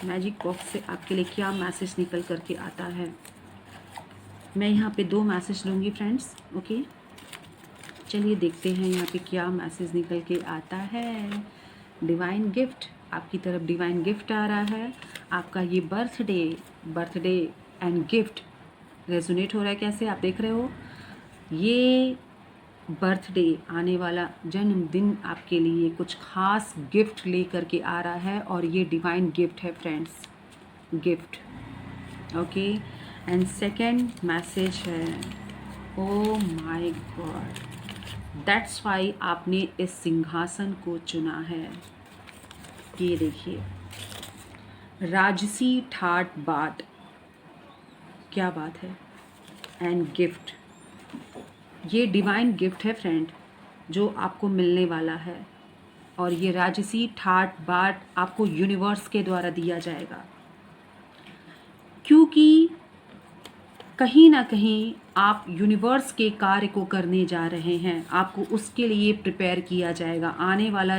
S1: मैजिक बॉक्स से आपके लिए क्या मैसेज निकल करके आता है। मैं यहाँ पे 2 मैसेज लूँगी फ्रेंड्स। ओके, चलिए देखते हैं यहाँ पे क्या मैसेज निकल के आता है। डिवाइन गिफ्ट, आपकी तरफ डिवाइन गिफ्ट आ रहा है। आपका ये बर्थडे एंड गिफ्ट रेजोनेट हो रहा है कैसे, आप देख रहे हो। ये बर्थडे, आने वाला जन्मदिन आपके लिए कुछ खास गिफ्ट लेकर के आ रहा है, और ये डिवाइन गिफ्ट है friends, gift. Okay, and second message है, oh my God, that's why आपने इस सिंहासन को चुना है। ये देखिए, राजसी ठाट बाट, क्या बात है, एंड गिफ्ट, ये डिवाइन गिफ्ट है फ्रेंड जो आपको मिलने वाला है, और ये राजसी ठाट बाट आपको यूनिवर्स के द्वारा दिया जाएगा, क्योंकि कहीं ना कहीं आप यूनिवर्स के कार्य को करने जा रहे हैं। आपको उसके लिए प्रिपेयर किया जाएगा। आने वाला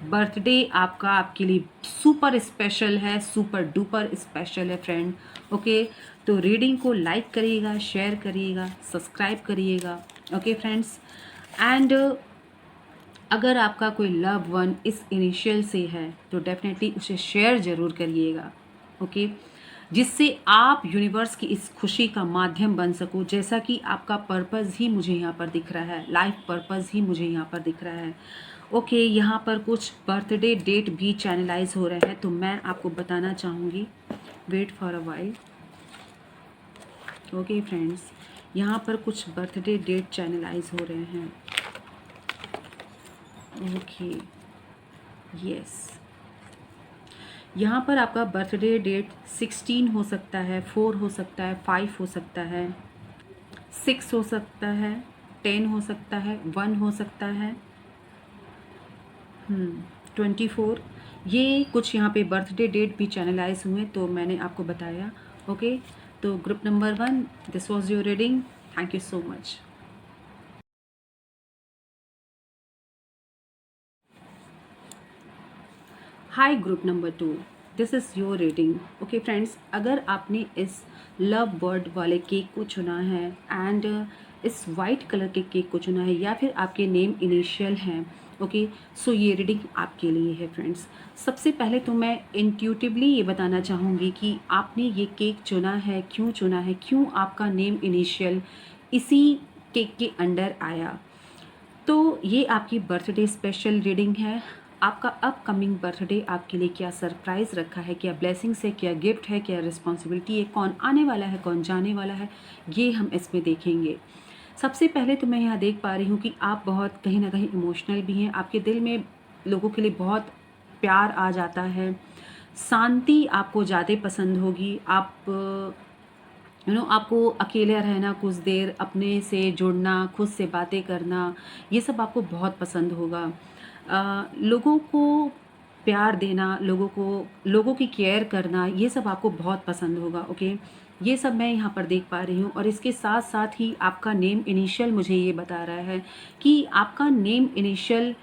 S1: बर्थडे आपका आपके लिए सुपर स्पेशल है, सुपर डुपर स्पेशल है फ्रेंड। ओके, तो रीडिंग को लाइक करिएगा, शेयर करिएगा, सब्सक्राइब करिएगा। ओके फ्रेंड्स, एंड अगर आपका कोई लव वन इस इनिशियल से है तो डेफिनेटली उसे शेयर ज़रूर करिएगा। ओके, जिससे आप यूनिवर्स की इस खुशी का माध्यम बन सको, जैसा कि आपका पर्पज़ ही मुझे यहाँ पर दिख रहा है, लाइफ पर्पज़ ही मुझे यहाँ पर दिख रहा है। ओके, यहाँ पर कुछ बर्थडे डेट भी चैनलाइज हो रहे हैं, तो मैं आपको बताना चाहूँगी। Wait for a while. Okay friends, यहाँ पर कुछ बर्थडे डेट चैनलाइज हो रहे हैं। ओके, यस, यहाँ पर आपका बर्थडे डेट 16 हो सकता है, 4 हो सकता है, 5 हो सकता है, 6 हो सकता है, 10 हो सकता है, 1 हो सकता है, 24। ये कुछ यहाँ पे बर्थडे डेट भी चैनलाइज हुए, तो मैंने आपको बताया। ओके, तो group number 1, this was your reading. Thank you so much. Hi group number 2, this is your reading. Okay friends, अगर आपने इस लव बर्ड वाले केक को चुना है एंड इस वाइट कलर के केक को चुना है, या फिर आपके नेम इनिशियल हैं, ओके, सो ये रीडिंग आपके लिए है फ्रेंड्स। सबसे पहले तो मैं इंट्यूटिवली ये बताना चाहूँगी कि आपने ये केक चुना है, क्यों आपका नेम इनिशियल इसी केक के अंडर आया। तो ये आपकी बर्थडे स्पेशल रीडिंग है। आपका अपकमिंग बर्थडे आपके लिए क्या सरप्राइज़ रखा है, क्या ब्लेसिंग्स है, क्या गिफ्ट है, क्या रिस्पॉन्सिबिलिटी है, कौन आने वाला है, कौन जाने वाला है, ये हम इसमें देखेंगे। सबसे पहले तो मैं यहाँ देख पा रही हूँ कि आप बहुत कहीं ना कहीं इमोशनल भी हैं। आपके दिल में लोगों के लिए बहुत प्यार आ जाता है। शांति आपको ज़्यादा पसंद होगी। आप आपको अकेले रहना, कुछ देर अपने से जुड़ना, खुद से बातें करना, ये सब आपको बहुत पसंद होगा। लोगों को प्यार देना, लोगों की केयर करना, ये सब आपको बहुत पसंद होगा। ओके, ये सब मैं यहाँ पर देख पा रही हूँ। और इसके साथ साथ ही आपका नेम इनिशियल मुझे ये बता रहा है कि आपका नेम इनिशियल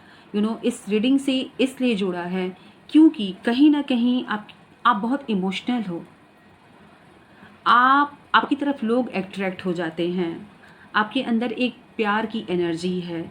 S1: इस रीडिंग से इसलिए जुड़ा है क्योंकि कहीं ना कहीं आप बहुत इमोशनल हो। आपकी तरफ लोग अट्रैक्ट हो जाते हैं। आपके अंदर एक प्यार की एनर्जी है,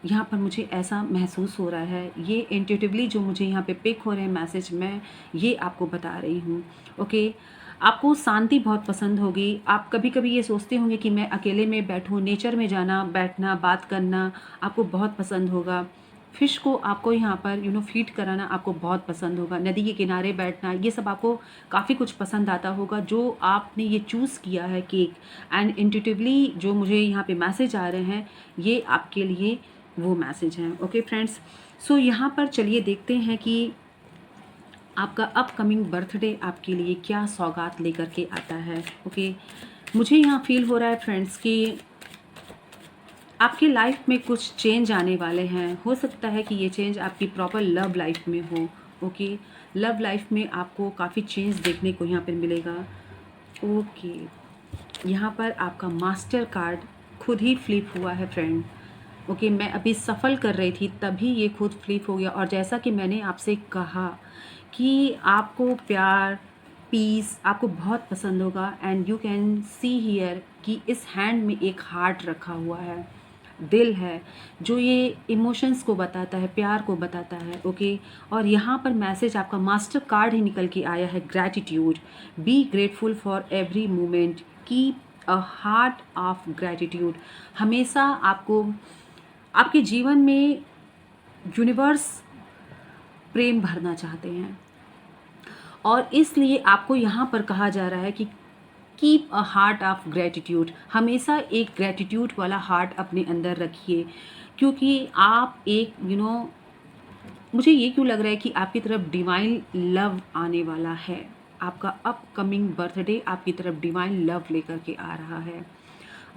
S1: यहाँ पर मुझे ऐसा महसूस हो रहा है। ये इंट्यूटिवली जो मुझे यहाँ पे पिक हो रहे हैं मैसेज, मैं ये आपको बता रही हूँ। ओके, आपको शांति बहुत पसंद होगी। आप कभी कभी ये सोचते होंगे कि मैं अकेले में बैठूँ, नेचर में जाना, बैठना, बात करना आपको बहुत पसंद होगा। फ़िश को आपको यहाँ पर फीड कराना आपको बहुत पसंद होगा। नदी के किनारे बैठना, ये सब आपको काफ़ी कुछ पसंद आता होगा जो आपने ये चूज़ किया है केक। एंड इंट्यूटिवली जो मुझे यहाँ पे मैसेज आ रहे हैं, ये आपके लिए वो मैसेज हैं। ओके फ्रेंड्स, सो यहाँ पर चलिए देखते हैं कि आपका अपकमिंग बर्थडे आपके लिए क्या सौगात लेकर के आता है। ओके, मुझे यहाँ फील हो रहा है फ्रेंड्स कि आपकी लाइफ में कुछ चेंज आने वाले हैं। हो सकता है कि ये चेंज आपकी प्रॉपर लव लाइफ में हो। ओके, लव लाइफ में आपको काफ़ी चेंज देखने को यहाँ पर मिलेगा। ओके, यहाँ पर आपका मास्टर कार्ड खुद ही फ्लिप हुआ है फ्रेंड। ओके, मैं अभी सफल कर रही थी तभी ये खुद फ्लिप हो गया। और जैसा कि मैंने आपसे कहा कि आपको प्यार, पीस आपको बहुत पसंद होगा। And you can see here कि इस हैंड में एक हार्ट रखा हुआ है, दिल है, जो ये इमोशंस को बताता है, प्यार को बताता है। ओके, और यहाँ पर मैसेज आपका मास्टर कार्ड ही निकल के आया है, gratitude. Be grateful for every moment, keep a heart of gratitude. हमेशा आपको आपके जीवन में यूनिवर्स प्रेम भरना चाहते हैं, और इसलिए आपको यहाँ पर कहा जा रहा है कि keep a heart of gratitude. हमेशा एक ग्रैटिट्यूड वाला हार्ट अपने अंदर रखिए, क्योंकि आप एक मुझे ये क्यों लग रहा है कि आपकी तरफ डिवाइन लव आने वाला है। आपका अपकमिंग बर्थडे आपकी तरफ डिवाइन लव लेकर के आ रहा है।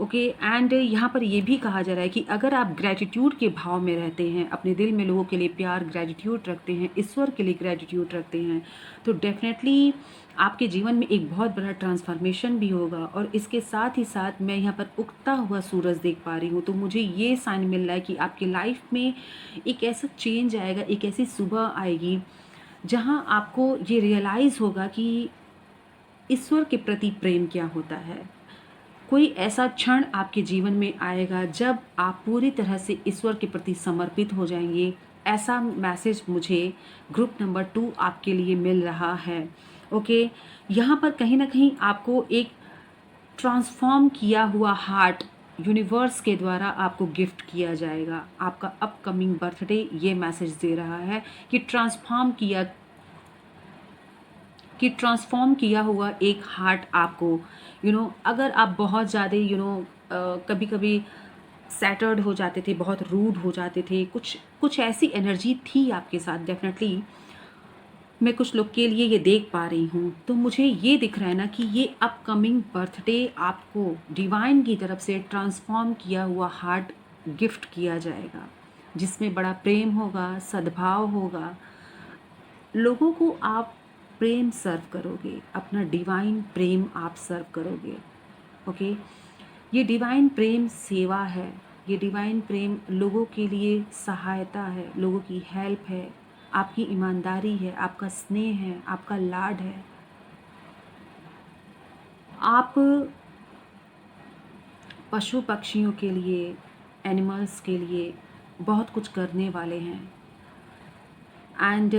S1: ओके, एंड यहाँ पर ये भी कहा जा रहा है कि अगर आप ग्रैटिट्यूड के भाव में रहते हैं, अपने दिल में लोगों के लिए प्यार, ग्रैटिट्यूड रखते हैं, ईश्वर के लिए ग्रैटिट्यूड रखते हैं, तो डेफिनेटली आपके जीवन में एक बहुत बड़ा ट्रांसफॉर्मेशन भी होगा। और इसके साथ ही साथ मैं यहाँ पर उगता हुआ सूरज देख पा रही हूँ, तो मुझे ये साइन मिल रहा है कि आपकी लाइफ में एक ऐसा चेंज आएगा, एक ऐसी सुबह आएगी जहाँ आपको ये रियलाइज़ होगा कि ईश्वर के प्रति प्रेम क्या होता है। कोई ऐसा क्षण आपके जीवन में आएगा जब आप पूरी तरह से ईश्वर के प्रति समर्पित हो जाएंगे। ऐसा मैसेज मुझे ग्रुप नंबर 2 आपके लिए मिल रहा है। ओके, यहाँ पर कहीं ना कहीं आपको एक ट्रांसफॉर्म किया हुआ हार्ट यूनिवर्स के द्वारा आपको गिफ्ट किया जाएगा। आपका अपकमिंग बर्थडे ये मैसेज दे रहा है कि ट्रांसफॉर्म किया हुआ एक हार्ट आपको अगर आप बहुत ज़्यादा कभी कभी सैटर्ड हो जाते थे, बहुत रूड हो जाते थे, कुछ कुछ ऐसी एनर्जी थी आपके साथ, डेफिनेटली मैं कुछ लोग के लिए ये देख पा रही हूँ। तो मुझे ये दिख रहा है ना कि ये अपकमिंग बर्थडे आपको डिवाइन की तरफ से ट्रांसफॉर्म किया हुआ हार्ट गिफ्ट किया जाएगा, जिसमें बड़ा प्रेम होगा, सद्भाव होगा, लोगों को आप प्रेम सर्व करोगे, अपना डिवाइन प्रेम आप सर्व करोगे। ओके, ये डिवाइन प्रेम सेवा है, ये डिवाइन प्रेम लोगों के लिए सहायता है, लोगों की हेल्प है, आपकी ईमानदारी है, आपका स्नेह है, आपका लाड है। आप पशु पक्षियों के लिए, एनिमल्स के लिए बहुत कुछ करने वाले हैं। एंड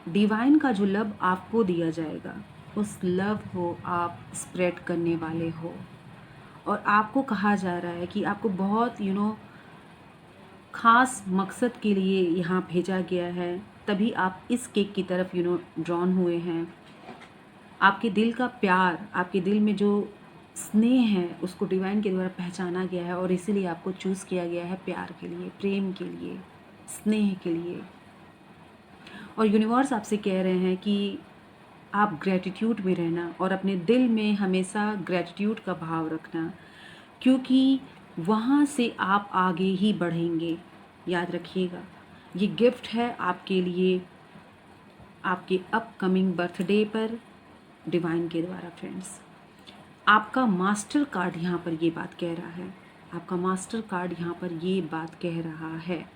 S1: डिवाइन का जो लव आपको दिया जाएगा, उस लव को आप स्प्रेड करने वाले हो। और आपको कहा जा रहा है कि आपको बहुत ख़ास मकसद के लिए यहाँ भेजा गया है, तभी आप इस केक की तरफ ड्रॉन हुए हैं। आपके दिल का प्यार, आपके दिल में जो स्नेह है, उसको डिवाइन के द्वारा पहचाना गया है और इसीलिए आपको चूज़ किया गया है प्यार के लिए, प्रेम के लिए, स्नेह के लिए। और यूनिवर्स आपसे कह रहे हैं कि आप ग्रेटिट्यूड में रहना और अपने दिल में हमेशा ग्रेटिट्यूड का भाव रखना, क्योंकि वहाँ से आप आगे ही बढ़ेंगे। याद रखिएगा, ये गिफ्ट है आपके लिए, आपके अपकमिंग बर्थडे पर डिवाइन के द्वारा। फ्रेंड्स, आपका मास्टर कार्ड यहाँ पर ये बात कह रहा है, आपका मास्टर कार्ड यहाँ पर ये बात कह रहा है,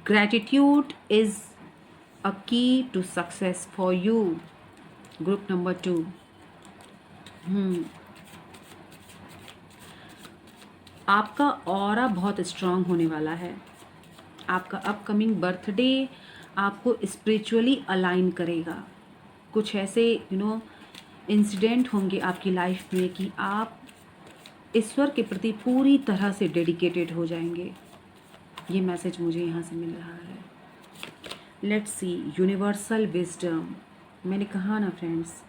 S1: gratitude is a key to success for you. Group number 2, आपका ऑरा बहुत स्ट्रांग होने वाला है। आपका अपकमिंग बर्थडे आपको स्पिरिचुअली अलाइन करेगा। कुछ ऐसे इंसिडेंट होंगे आपकी लाइफ में कि आप ईश्वर के प्रति पूरी तरह से डेडिकेटेड हो जाएंगे। ये मैसेज मुझे यहाँ से मिल रहा है। Let's see universal wisdom. मैंने कहा ना फ्रेंड्स,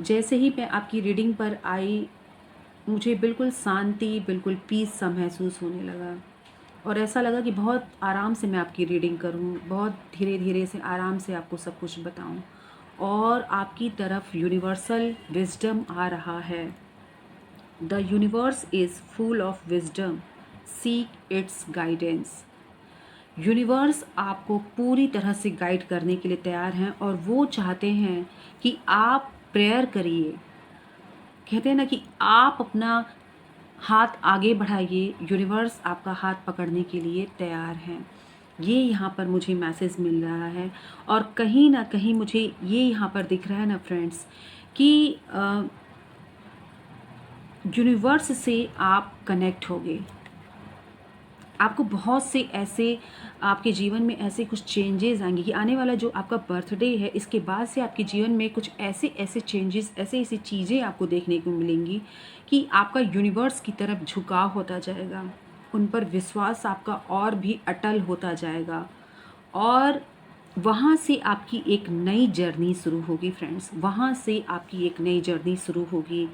S1: जैसे ही मैं आपकी रीडिंग पर आई, मुझे बिल्कुल शांति, बिल्कुल पीस सा महसूस होने लगा और ऐसा लगा कि बहुत आराम से मैं आपकी रीडिंग करूं, बहुत धीरे धीरे से आराम से आपको सब कुछ बताऊं। और आपकी तरफ यूनिवर्सल विजडम आ रहा है। The universe is full of wisdom, seek it's guidance. Universe आपको पूरी तरह से गाइड करने के लिए तैयार हैं और वो चाहते हैं कि आप प्रेयर करिए। कहते हैं ना कि आप अपना हाथ आगे बढ़ाइए, यूनिवर्स आपका हाथ पकड़ने के लिए तैयार हैं। ये यहाँ पर मुझे मैसेज मिल रहा है और कहीं ना कहीं मुझे ये यहाँ पर दिख रहा है ना फ्रेंड्स कि यूनिवर्स से आप कनेक्ट होगे। आपको बहुत से ऐसे आपके जीवन में ऐसे कुछ चेंजेस आएंगे कि आने वाला जो आपका बर्थडे है, इसके बाद से आपके जीवन में कुछ ऐसे ऐसे चेंजेस, ऐसे ऐसी चीज़ें आपको देखने को मिलेंगी कि आपका यूनिवर्स की तरफ झुकाव होता जाएगा, उन पर विश्वास आपका और भी अटल होता जाएगा और वहाँ से आपकी एक नई जर्नी शुरू होगी। फ्रेंड्स, वहाँ से आपकी एक नई जर्नी शुरू होगी।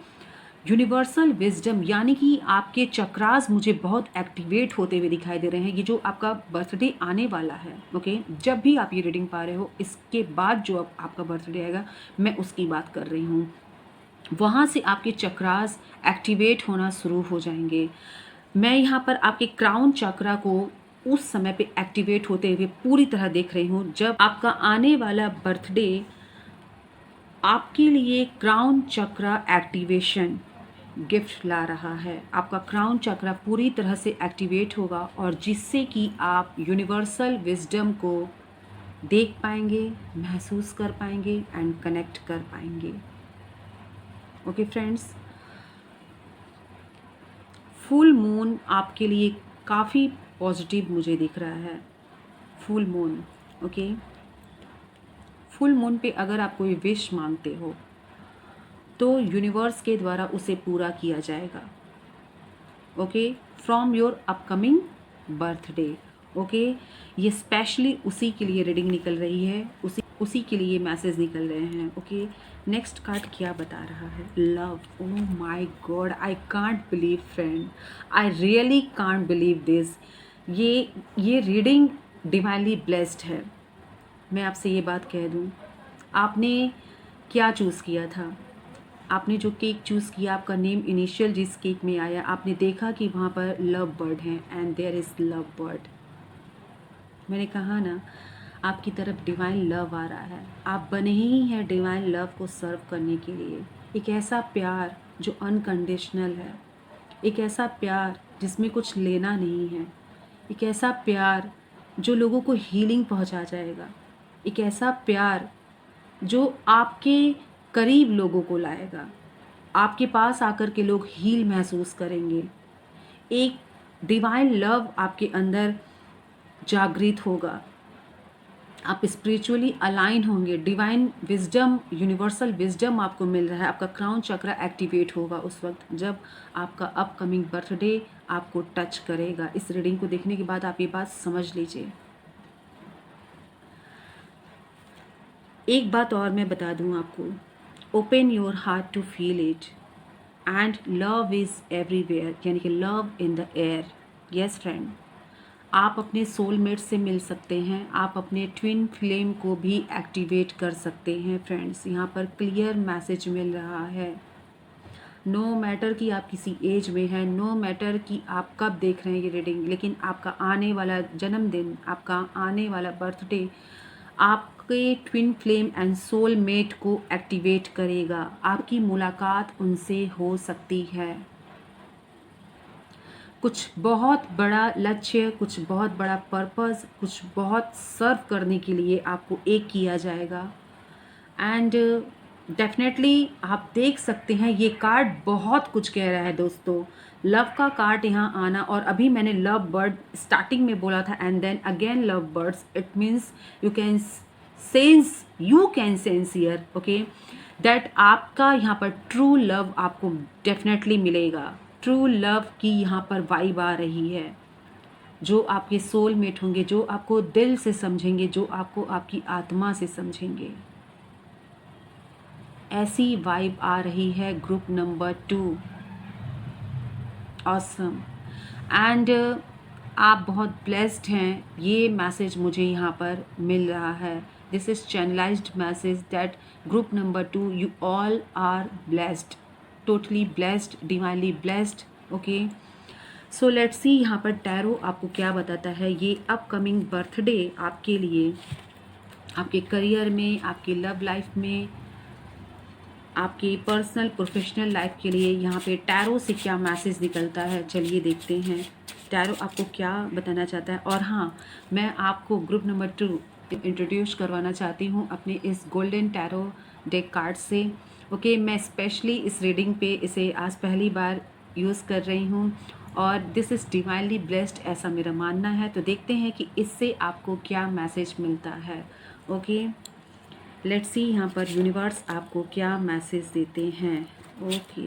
S1: यूनिवर्सल विजडम यानी कि आपके चक्रास मुझे बहुत एक्टिवेट होते हुए दिखाई दे रहे हैं। ये जो आपका बर्थडे आने वाला है, ओके, जब भी आप ये रीडिंग पा रहे हो, इसके बाद जो आपका बर्थडे आएगा, मैं उसकी बात कर रही हूँ। वहाँ से आपके चक्रास एक्टिवेट होना शुरू हो जाएंगे। मैं यहाँ पर आपके क्राउन चक्रा को उस समय पे एक्टिवेट होते हुए पूरी तरह देख रही हूँ जब आपका आने वाला बर्थडे आपके लिए क्राउन चक्रा एक्टिवेशन गिफ्ट ला रहा है। आपका क्राउन चक्रा पूरी तरह से एक्टिवेट होगा और जिससे कि आप यूनिवर्सल विजडम को देख पाएंगे, महसूस कर पाएंगे एंड कनेक्ट कर पाएंगे। ओके फ्रेंड्स, फुल मून आपके लिए काफ़ी पॉजिटिव मुझे दिख रहा है। Full moon okay. Full moon पे अगर आप कोई विश मांगते हो तो यूनिवर्स के द्वारा उसे पूरा किया जाएगा। Okay, from your upcoming birthday. Okay, ये स्पेशली उसी के लिए रीडिंग निकल रही है, उसी के लिए मैसेज निकल रहे हैं। ओके, नेक्स्ट कार्ड क्या बता रहा है? Love. Oh my God, I can't believe friend, I really can't believe this. ये रीडिंग डिवाइनली ब्लेस्ड है। मैं आपसे ये बात कह दूं, आपने क्या चूज़ किया था? आपने जो केक चूज़ किया, आपका नेम इनिशियल जिस केक में आया, आपने देखा कि वहाँ पर लव बर्ड हैं and there is love bird. मैंने कहा ना, आपकी तरफ डिवाइन लव आ रहा है। आप बने ही हैं डिवाइन लव को सर्व करने के लिए। एक ऐसा प्यार जो अनकंडीशनल है, एक ऐसा प्यार जिसमें कुछ लेना नहीं है, एक ऐसा प्यार जो लोगों को हीलिंग पहुंचा जाएगा, एक ऐसा प्यार जो आपके करीब लोगों को लाएगा, आपके पास आकर के लोग हील महसूस करेंगे। एक डिवाइन लव आपके अंदर जागृत होगा, आप स्पिरिचुअली अलाइन होंगे, डिवाइन विजडम, यूनिवर्सल विजडम आपको मिल रहा है। आपका क्राउन चक्र एक्टिवेट होगा उस वक्त जब आपका अपकमिंग बर्थडे आपको टच करेगा। इस रीडिंग को देखने के बाद आप ये बात समझ लीजिए। एक बात और मैं बता दूं आपको, open your heart to feel it and love is everywhere, यानी कि love in the air. Yes friend, आप अपने सोलमेट से मिल सकते हैं, आप अपने ट्विन फ्लेम को भी एक्टिवेट कर सकते हैं फ्रेंड्स। यहाँ पर क्लियर मैसेज मिल रहा है। नो मैटर कि आप किसी एज में हैं, नो मैटर कि आप कब देख रहे हैं ये रीडिंग, लेकिन आपका आने वाला जन्मदिन, आपका आने वाला बर्थडे आपके twin flame and soul mate को एक्टिवेट करेगा। आपकी मुलाकात उनसे हो सकती है। कुछ बहुत बड़ा लक्ष्य, कुछ बहुत बड़ा पर्पस, कुछ बहुत सर्व करने के लिए आपको एक किया जाएगा। एंड डेफिनेटली आप देख सकते हैं ये कार्ड बहुत कुछ कह रहा है दोस्तों। लव का कार्ड यहाँ आना, और अभी मैंने लव बर्ड स्टार्टिंग में बोला था and then again love birds, it means you can sense here, okay, that आपका यहाँ पर ट्रू लव आपको डेफिनेटली मिलेगा। ट्रू लव की यहाँ पर वाइब आ रही है, जो आपके सोलमेट होंगे, जो आपको दिल से समझेंगे, जो आपको आपकी आत्मा से समझेंगे। ऐसी वाइब आ रही है ग्रुप नंबर 2। ऑसम। एंड आप बहुत ब्लेस्ड हैं, ये मैसेज मुझे यहाँ पर मिल रहा है। This is channelised message that group number 2 you all are blessed, totally blessed, divinely blessed. Okay, so let's see यहाँ पर टैरो आपको क्या बताता है। ये अपकमिंग बर्थडे आपके लिए, आपके करियर में, आपकी लव लाइफ में, आपके पर्सनल प्रोफेशनल लाइफ के लिए यहाँ पे टैरो से क्या मैसेज निकलता है। चलिए देखते हैं टैरो आपको क्या बताना चाहता है। और हाँ, मैं आपको ग्रुप नंबर 2 इंट्रोड्यूस करवाना चाहती हूँ अपने इस गोल्डन टैरो डेक कार्ड से। ओके, मैं स्पेशली इस रीडिंग पे इसे आज पहली बार यूज़ कर रही हूँ और दिस इज़ डिवाइनली ब्लेस्ड, ऐसा मेरा मानना है। तो देखते हैं कि इससे आपको क्या मैसेज मिलता है। ओके, लेट्स सी यहाँ पर यूनिवर्स आपको क्या मैसेज देते हैं। ओके,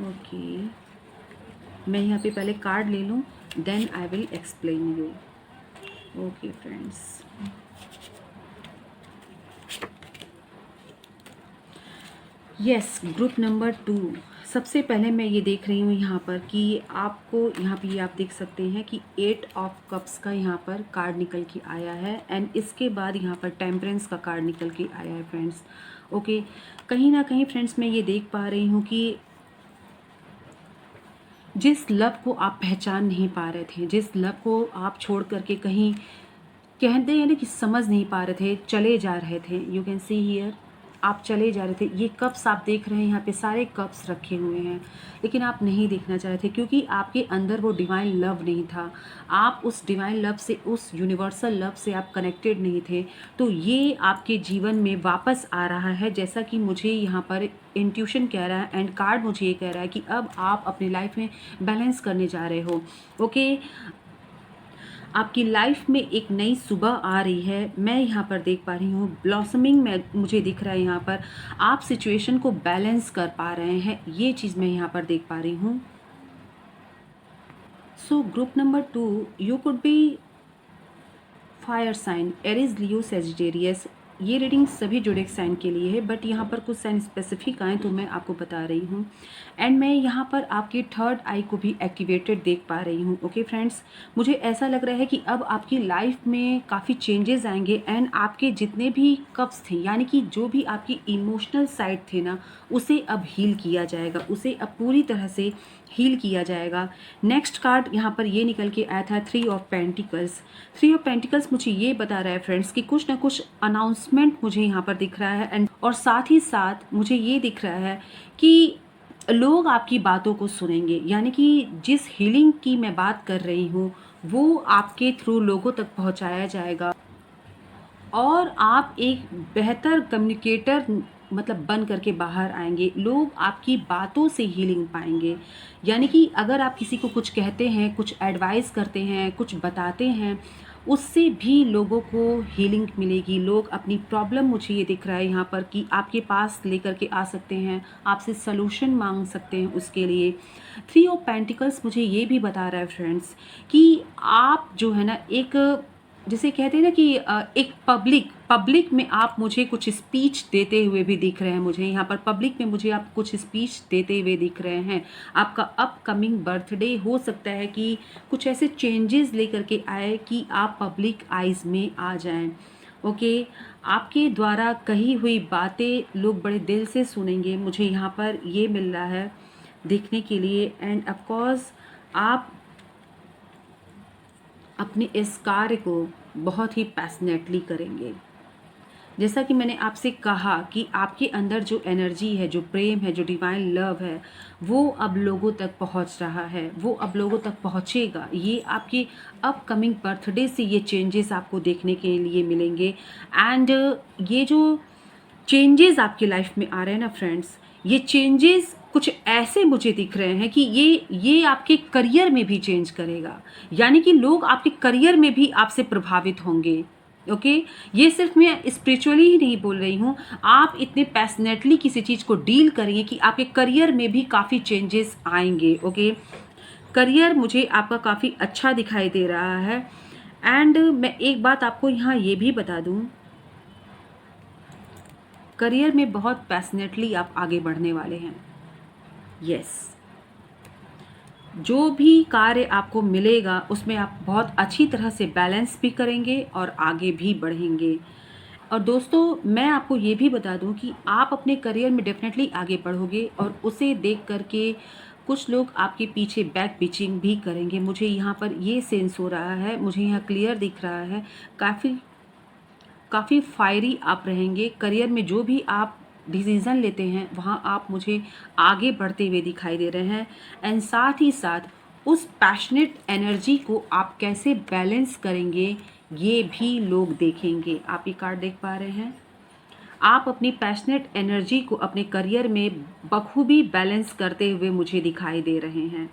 S1: ओके, मैं यहाँ पे पहले कार्ड ले लूँ, then I will explain you. Okay friends, yes, group number 2। सबसे पहले मैं ये देख रही हूँ यहाँ पर कि आपको यहाँ पे आप देख सकते हैं कि 8 ऑफ कप्स का यहाँ पर कार्ड निकल के आया है एंड इसके बाद यहाँ पर टेम्परेंस का कार्ड निकल के आया है फ्रेंड्स। ओके, कहीं ना कहीं फ्रेंड्स मैं ये देख पा रही हूँ कि जिस लव को आप पहचान नहीं पा रहे थे, जिस लव को आप छोड़ करके कहीं कहते हैं ना कि समझ नहीं पा रहे थे, चले जा रहे थे, यू कैन सी हियर आप चले जा रहे थे। ये कप्स आप देख रहे हैं, यहाँ पे सारे कप्स रखे हुए हैं, लेकिन आप नहीं देखना चाह रहे थे क्योंकि आपके अंदर वो डिवाइन लव नहीं था। आप उस डिवाइन लव से, उस यूनिवर्सल लव से आप कनेक्टेड नहीं थे। तो ये आपके जीवन में वापस आ रहा है, जैसा कि मुझे यहाँ पर इंट्यूशन कह रहा है एंड कार्ड मुझे ये कह रहा है कि अब आप अपनी लाइफ में बैलेंस करने जा रहे हो। ओके, आपकी लाइफ में एक नई सुबह आ रही है, मैं यहाँ पर देख पा रही हूँ। ब्लॉसमिंग में मुझे दिख रहा है, यहाँ पर आप सिचुएशन को बैलेंस कर पा रहे हैं, ये चीज़ मैं यहाँ पर देख पा रही हूँ। So group number 2, you could be fire sign, Aries, Leo, Sagittarius. ये रीडिंग सभी ज़ोडिएक साइन के लिए है, बट यहाँ पर कुछ साइन स्पेसिफिक आए तो मैं आपको बता रही हूँ। एंड मैं यहाँ पर आपकी थर्ड आई को भी एक्टिवेटेड देख पा रही हूँ। ओके फ्रेंड्स, मुझे ऐसा लग रहा है कि अब आपकी लाइफ में काफ़ी चेंजेस आएंगे एंड आपके जितने भी कप्स थे, यानी कि जो भी आपकी इमोशनल साइड थे ना, उसे अब हील किया जाएगा, उसे अब पूरी तरह से हील किया जाएगा। नेक्स्ट कार्ड यहाँ पर ये निकल के आया था 3 ऑफ पेंटिकल्स। 3 ऑफ पेंटिकल्स मुझे ये बता रहा है फ्रेंड्स कि कुछ ना कुछ अनाउंसमेंट मुझे यहाँ पर दिख रहा है एंड और साथ ही साथ मुझे ये दिख रहा है कि लोग आपकी बातों को सुनेंगे, यानी कि जिस हीलिंग की मैं बात कर रही हूँ वो आपके थ्रू लोगों तक पहुँचाया जाएगा और आप एक बेहतर कम्युनिकेटर मतलब बन करके बाहर आएंगे। लोग आपकी बातों से हीलिंग पाएंगे, यानी कि अगर आप किसी को कुछ कहते हैं, कुछ एडवाइस करते हैं, कुछ बताते हैं, उससे भी लोगों को हीलिंग मिलेगी। लोग अपनी प्रॉब्लम, मुझे ये दिख रहा है यहाँ पर कि आपके पास लेकर के आ सकते हैं, आपसे सलूशन मांग सकते हैं उसके लिए। 3 ऑफ पेंटिकल्स मुझे ये भी बता रहा है फ्रेंड्स कि आप जो है ना, एक जिसे कहते हैं ना कि एक पब्लिक में आप मुझे कुछ स्पीच देते हुए भी दिख रहे हैं। मुझे यहाँ पर पब्लिक में मुझे आप कुछ स्पीच देते हुए दिख रहे हैं। आपका अपकमिंग बर्थडे हो सकता है कि कुछ ऐसे चेंजेस लेकर के आए कि आप पब्लिक आइज़ में आ जाएं। ओके, आपके द्वारा कही हुई बातें लोग बड़े दिल से सुनेंगे, मुझे यहाँ पर ये मिल रहा है देखने के लिए। एंड ऑफकोर्स आप अपने इस कार्य को बहुत ही पैशनेटली करेंगे। जैसा कि मैंने आपसे कहा कि आपके अंदर जो एनर्जी है, जो प्रेम है, जो डिवाइन लव है, वो अब लोगों तक पहुंच रहा है, वो अब लोगों तक पहुंचेगा। ये आपके अपकमिंग बर्थडे से ये चेंजेस आपको देखने के लिए मिलेंगे। एंड ये जो चेंजेस आपकी लाइफ में आ रहे हैं ना फ्रेंड्स, ये चेंजेस कुछ ऐसे मुझे दिख रहे हैं कि ये आपके करियर में भी चेंज करेगा, यानी कि लोग आपके करियर में भी आपसे प्रभावित होंगे। ओके, ये सिर्फ मैं स्पिरिचुअली ही नहीं बोल रही हूँ, आप इतने पैशनेटली किसी चीज़ को डील करेंगे कि आपके करियर में भी काफ़ी चेंजेस आएंगे। ओके, करियर मुझे आपका काफ़ी अच्छा दिखाई दे रहा है। एंड मैं एक बात आपको यहाँ ये भी बता दूँ, करियर में बहुत पैशनेटली आप आगे बढ़ने वाले हैं। यस, जो भी कार्य आपको मिलेगा उसमें आप बहुत अच्छी तरह से बैलेंस भी करेंगे और आगे भी बढ़ेंगे। और दोस्तों, मैं आपको ये भी बता दूं कि आप अपने करियर में डेफिनेटली आगे बढ़ोगे और उसे देख करके कुछ लोग आपके पीछे बैक बिचिंग भी करेंगे। मुझे यहाँ पर ये सेंस हो रहा है, मुझे यहाँ क्लियर दिख रहा है। काफ़ी फायरी आप रहेंगे। करियर में जो भी आप डिसीज़न लेते हैं वहाँ आप मुझे आगे बढ़ते हुए दिखाई दे रहे हैं। एंड साथ ही साथ उस पैशनेट एनर्जी को आप कैसे बैलेंस करेंगे ये भी लोग देखेंगे। आप ये कार्ड देख पा रहे हैं, आप अपनी पैशनेट एनर्जी को अपने करियर में बखूबी बैलेंस करते हुए मुझे दिखाई दे रहे हैं।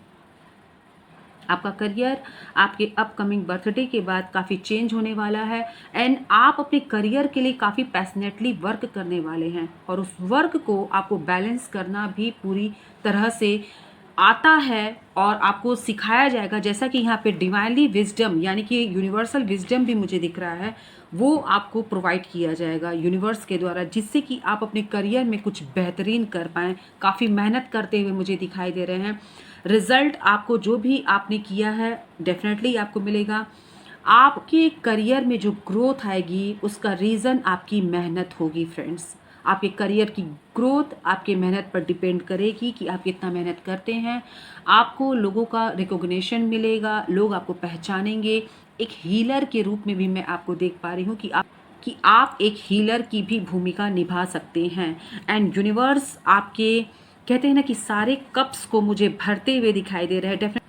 S1: आपका करियर आपके अपकमिंग बर्थडे के बाद काफ़ी चेंज होने वाला है एंड आप अपने करियर के लिए काफ़ी पैशनेटली वर्क करने वाले हैं और उस वर्क को आपको बैलेंस करना भी पूरी तरह से आता है और आपको सिखाया जाएगा। जैसा कि यहाँ पे डिवाइनली विजडम, यानी कि यूनिवर्सल विजडम भी मुझे दिख रहा है, वो आपको प्रोवाइड किया जाएगा यूनिवर्स के द्वारा, जिससे कि आप अपने करियर में कुछ बेहतरीन कर पाएँ। काफ़ी मेहनत करते हुए मुझे दिखाई दे रहे हैं। रिजल्ट आपको जो भी आपने किया है डेफिनेटली आपको मिलेगा। आपके करियर में जो ग्रोथ आएगी उसका रीज़न आपकी मेहनत होगी फ्रेंड्स। आपके करियर की ग्रोथ आपके मेहनत पर डिपेंड करेगी कि आप कितना मेहनत करते हैं। आपको लोगों का रिकॉग्निशन मिलेगा, लोग आपको पहचानेंगे। एक हीलर के रूप में भी मैं आपको देख पा रही हूँ कि कि आप एक हीलर की भी भूमिका निभा सकते हैं। एंड यूनिवर्स आपके कहते हैं ना कि सारे कप्स को मुझे भरते हुए दिखाई दे रहे हैं।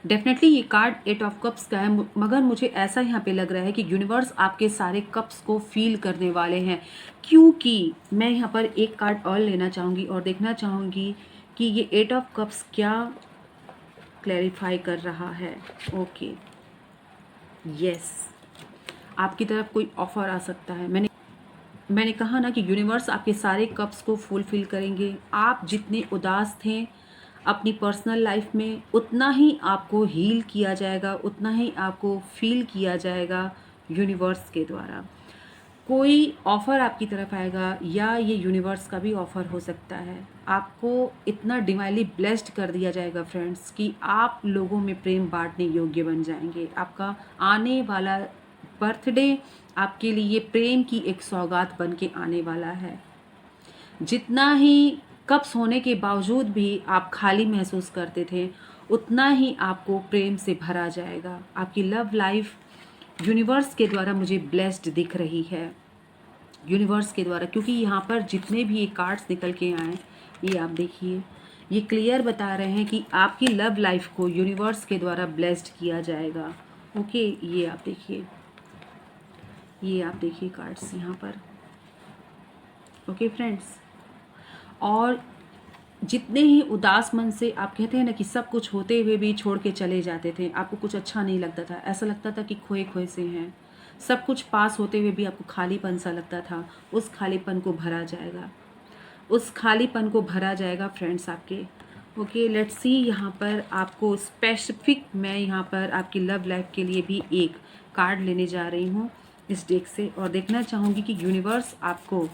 S1: डेफिनेटली ये कार्ड 8 ऑफ कप्स का है, मगर मुझे ऐसा यहाँ पे लग रहा है कि यूनिवर्स आपके सारे कप्स को फील करने वाले हैं, क्योंकि मैं यहाँ पर एक कार्ड और लेना चाहूँगी और देखना चाहूँगी कि ये 8 ऑफ कप्स क्या क्लैरिफाई कर रहा है। ओके, यस, आपकी तरफ कोई ऑफर आ सकता है। मैंने कहा ना कि यूनिवर्स आपके सारे कप्स को फुलफिल करेंगे। आप जितने उदास थे अपनी पर्सनल लाइफ में, उतना ही आपको हील किया जाएगा, उतना ही आपको फील किया जाएगा यूनिवर्स के द्वारा। कोई ऑफ़र आपकी तरफ आएगा, या ये यूनिवर्स का भी ऑफ़र हो सकता है। आपको इतना डिवाइनली ब्लेस्ड कर दिया जाएगा फ्रेंड्स कि आप लोगों में प्रेम बांटने योग्य बन जाएंगे। आपका आने वाला बर्थडे आपके लिए प्रेम की एक सौगात बन के आने वाला है। जितना ही कप्स होने के बावजूद भी आप खाली महसूस करते थे, उतना ही आपको प्रेम से भरा जाएगा। आपकी लव लाइफ यूनिवर्स के द्वारा मुझे ब्लेस्ड दिख रही है, यूनिवर्स के द्वारा, क्योंकि यहाँ पर जितने भी ये कार्ड्स निकल के आए, ये आप देखिए, ये क्लियर बता रहे हैं कि आपकी लव लाइफ को यूनिवर्स के द्वारा ब्लेस्ड किया जाएगा। ओके, ये आप देखिए, ये आप देखिए कार्ड्स यहाँ पर। ओके फ्रेंड्स, और जितने ही उदास मन से आप कहते हैं ना कि सब कुछ होते हुए भी छोड़ के चले जाते थे, आपको कुछ अच्छा नहीं लगता था, ऐसा लगता था कि खोए खोए से हैं, सब कुछ पास होते हुए भी आपको खालीपन सा लगता था, उस खालीपन को भरा जाएगा, उस खालीपन को भरा जाएगा फ्रेंड्स आपके। ओके, लेट्स सी, यहाँ पर आपको स्पेसिफिक मैं यहाँ पर आपकी लव लाइफ के लिए भी एक कार्ड लेने जा रही हूँ इस डेक से, और देखना चाहूँगी कि यूनिवर्स आपको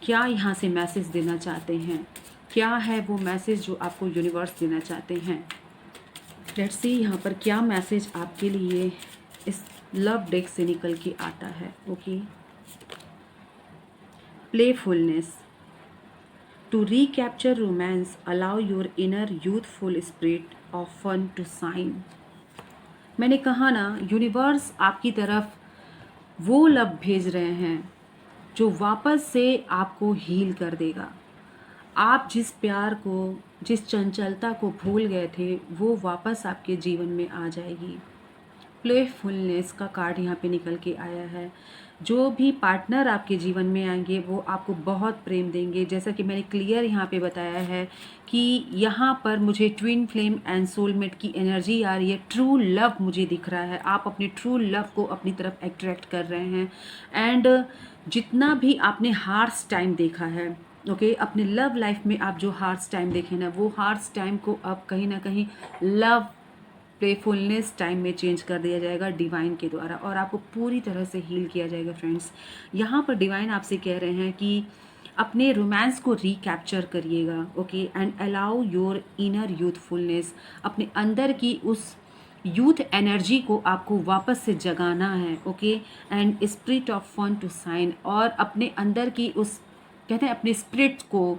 S1: क्या यहाँ से मैसेज देना चाहते हैं, क्या है वो मैसेज जो आपको यूनिवर्स देना चाहते हैं। लेट्स सी यहाँ पर क्या मैसेज आपके लिए इस लव डेक से निकल के आता है। Okay, playfulness to recapture romance, allow your inner youthful spirit of fun to shine। मैंने कहा ना, यूनिवर्स आपकी तरफ वो लव भेज रहे हैं जो वापस से आपको हील कर देगा। आप जिस प्यार को, जिस चंचलता को भूल गए थे, वो वापस आपके जीवन में आ जाएगी। प्लेफुलनेस का कार्ड यहाँ पे निकल के आया है। जो भी पार्टनर आपके जीवन में आएंगे वो आपको बहुत प्रेम देंगे, जैसा कि मैंने क्लियर यहाँ पे बताया है कि यहाँ पर मुझे ट्विन फ्लेम एंड सोलमेट की एनर्जी आ रही है। ट्रू लव मुझे दिख रहा है, आप अपने ट्रू लव को अपनी तरफ अट्रैक्ट कर रहे हैं। एंड जितना भी आपने हार्श टाइम देखा है, ओके, अपने लव लाइफ में आप जो हार्श टाइम देखे ना, वो हार्श टाइम को अब कहीं ना कहीं लव प्लेफुलनेस टाइम में चेंज कर दिया जाएगा डिवाइन के द्वारा, और आपको पूरी तरह से हील किया जाएगा फ्रेंड्स। यहाँ पर डिवाइन आपसे कह रहे हैं कि अपने रोमांस को रिकैप्चर करिएगा। Okay, and allow your inner youthfulness, अपने अंदर की उस यूथ एनर्जी को आपको वापस से जगाना है। Okay, and spirit of fun to shine, और अपने अंदर की उस कहते हैं अपने स्पिरिट को,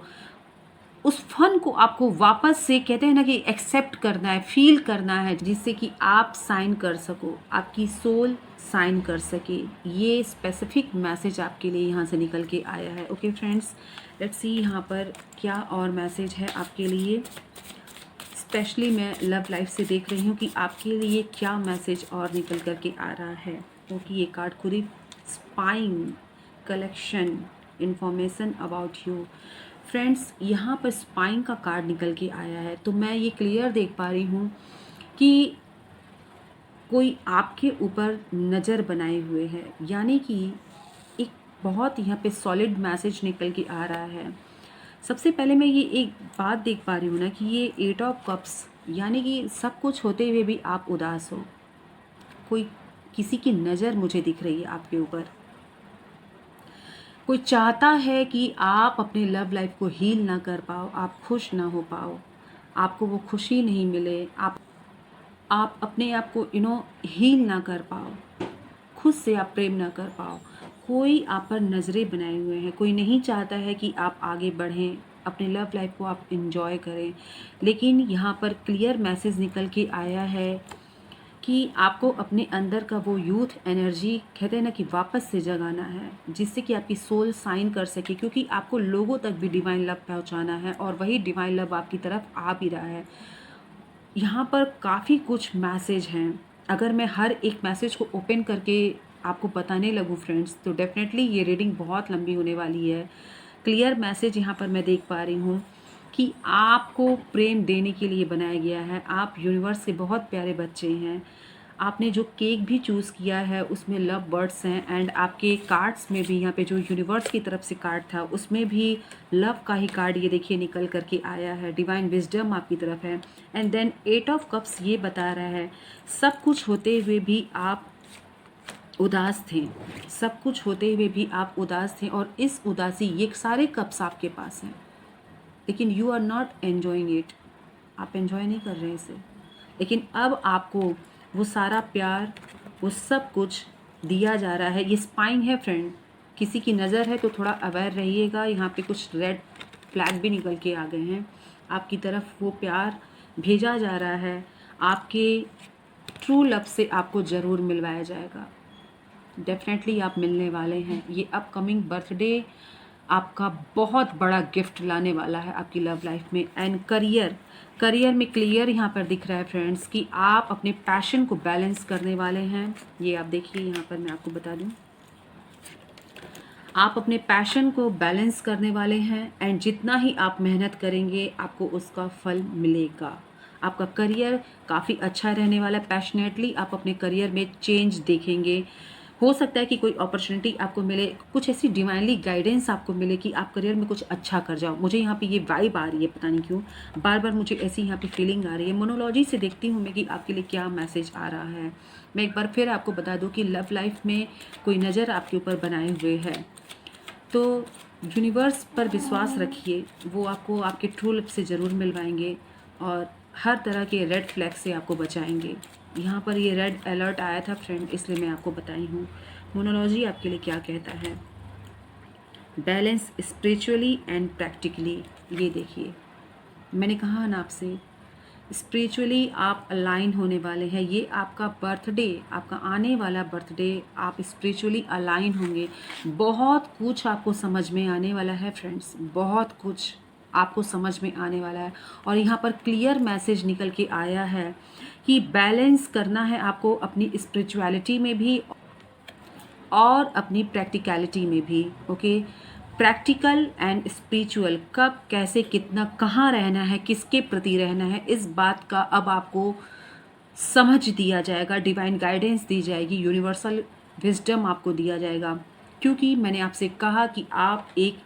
S1: उस फन को आपको वापस से कहते हैं ना कि एक्सेप्ट करना है, फील करना है, जिससे कि आप साइन कर सको, आपकी सोल साइन कर सके। ये स्पेसिफिक मैसेज आपके लिए यहाँ से निकल के आया है। ओके फ्रेंड्स, लेट्स सी यहाँ पर क्या और मैसेज है आपके लिए। स्पेशली मैं लव लाइफ से देख रही हूँ कि आपके लिए क्या मैसेज और निकल कर के आ रहा है, क्योंकि ये कार्ड खुद ही spying collection information about you. Friends, यहाँ पर स्पाइंग का कार्ड निकल के आया है, तो मैं ये क्लियर देख पा रही हूँ कि कोई आपके ऊपर नज़र बनाए हुए है, यानी कि एक बहुत यहाँ पे सॉलिड मैसेज निकल के आ रहा है। सबसे पहले मैं ये एक बात देख पा रही हूँ ना कि ये 8 ऑफ कप्स, यानी कि सब कुछ होते हुए भी आप उदास हो, कोई किसी की नज़र मुझे दिख रही है आपके ऊपर। कोई चाहता है कि आप अपने लव लाइफ को हील ना कर पाओ, आप खुश ना हो पाओ, आपको वो खुशी नहीं मिले, आप अपने आप को हील ना कर पाओ, खुद से आप प्रेम ना कर पाओ। कोई आप पर नज़रें बनाए हुए हैं, कोई नहीं चाहता है कि आप आगे बढ़ें, अपने लव लाइफ को आप इंजॉय करें। लेकिन यहाँ पर क्लियर मैसेज निकल के आया है कि आपको अपने अंदर का वो यूथ एनर्जी कहते हैं ना कि वापस से जगाना है, जिससे कि आपकी सोल साइन कर सके, क्योंकि आपको लोगों तक भी डिवाइन लव पहुंचाना है और वही डिवाइन लव आपकी तरफ आ भी रहा है। यहाँ पर काफ़ी कुछ मैसेज हैं। अगर मैं हर एक मैसेज को ओपन करके आपको बताने लगूँ फ्रेंड्स, तो डेफिनेटली ये रीडिंग बहुत लंबी होने वाली है। क्लियर मैसेज यहाँ पर मैं देख पा रही हूँ कि आपको प्रेम देने के लिए बनाया गया है। आप यूनिवर्स के बहुत प्यारे बच्चे हैं। आपने जो केक भी चूज़ किया है उसमें लव बर्ड्स हैं, एंड आपके कार्ड्स में भी यहाँ पे जो यूनिवर्स की तरफ से कार्ड था उसमें भी लव का ही कार्ड ये देखिए निकल करके आया है। डिवाइन विजडम आपकी तरफ है। एंड देन 8 ऑफ कप्स ये बता रहा है सब कुछ होते हुए भी आप उदास थे, सब कुछ होते हुए भी आप उदास थे, और इस उदासी ये सारे कप्स आपके पास हैं, लेकिन you are not enjoying it. आप एन्जॉय नहीं कर रहे हैं इसे, लेकिन अब आपको वो सारा प्यार, वो सब कुछ दिया जा रहा है। ये स्पाइन है फ्रेंड, किसी की नज़र है तो थोड़ा अवेयर रहिएगा। यहाँ पे कुछ रेड फ्लैग भी निकल के आ गए हैं। आपकी तरफ वो प्यार भेजा जा रहा है। आपके ट्रू लव से आपको ज़रूर मिलवाया जाएगा। डेफिनेटली आप मिलने वाले हैं। ये अपकमिंग बर्थडे आपका बहुत बड़ा गिफ्ट लाने वाला है आपकी लव लाइफ में। एंड करियर में क्लियर यहाँ पर दिख रहा है फ्रेंड्स कि आप अपने पैशन को बैलेंस करने वाले हैं। ये आप देखिए, यहाँ पर मैं आपको बता दूँ, आप अपने पैशन को बैलेंस करने वाले हैं, एंड जितना ही आप मेहनत करेंगे आपको उसका फल मिलेगा। आपका करियर काफ़ी अच्छा रहने वाला है। पैशनेटली आप अपने करियर में चेंज देखेंगे। हो सकता है कि कोई अपॉर्चुनिटी आपको मिले, कुछ ऐसी डिवाइनली गाइडेंस आपको मिले कि आप करियर में कुछ अच्छा कर जाओ। मुझे यहाँ पे ये वाइब आ रही है, पता नहीं क्यों बार बार मुझे ऐसी यहाँ पे फीलिंग आ रही है। मोनोलॉजी से देखती हूँ मैं कि आपके लिए क्या मैसेज आ रहा है। मैं एक बार फिर आपको बता दूँ कि लव लाइफ में कोई नज़र आपके ऊपर बनाए हुए है, तो यूनिवर्स पर विश्वास रखिए, वो आपको आपके ट्रू लव से ज़रूर मिलवाएंगे और हर तरह के रेड फ्लैग से आपको बचाएंगे। यहाँ पर ये रेड अलर्ट आया था फ्रेंड, इसलिए मैं आपको बताई हूँ। मोनोलॉजी आपके लिए क्या कहता है। Balance spiritually and practically. ये देखिए, मैंने कहा ना आपसे, स्पिरिचुअली आप अलाइन होने वाले हैं। ये आपका बर्थडे, आपका आने वाला बर्थडे, आप स्पिरिचुअली अलाइन होंगे। बहुत कुछ आपको समझ में आने वाला है फ्रेंड्स, बहुत कुछ आपको समझ में आने वाला है। और यहाँ पर क्लियर मैसेज निकल के आया है कि बैलेंस करना है आपको अपनी स्पिरिचुअलिटी में भी और अपनी प्रैक्टिकलिटी में भी। ओके, प्रैक्टिकल एंड स्पिरिचुअल, कब कैसे कितना कहाँ रहना है, किसके प्रति रहना है, इस बात का अब आपको समझ दिया जाएगा। डिवाइन गाइडेंस दी जाएगी, यूनिवर्सल विजडम आपको दिया जाएगा। क्योंकि मैंने आपसे कहा कि आप एक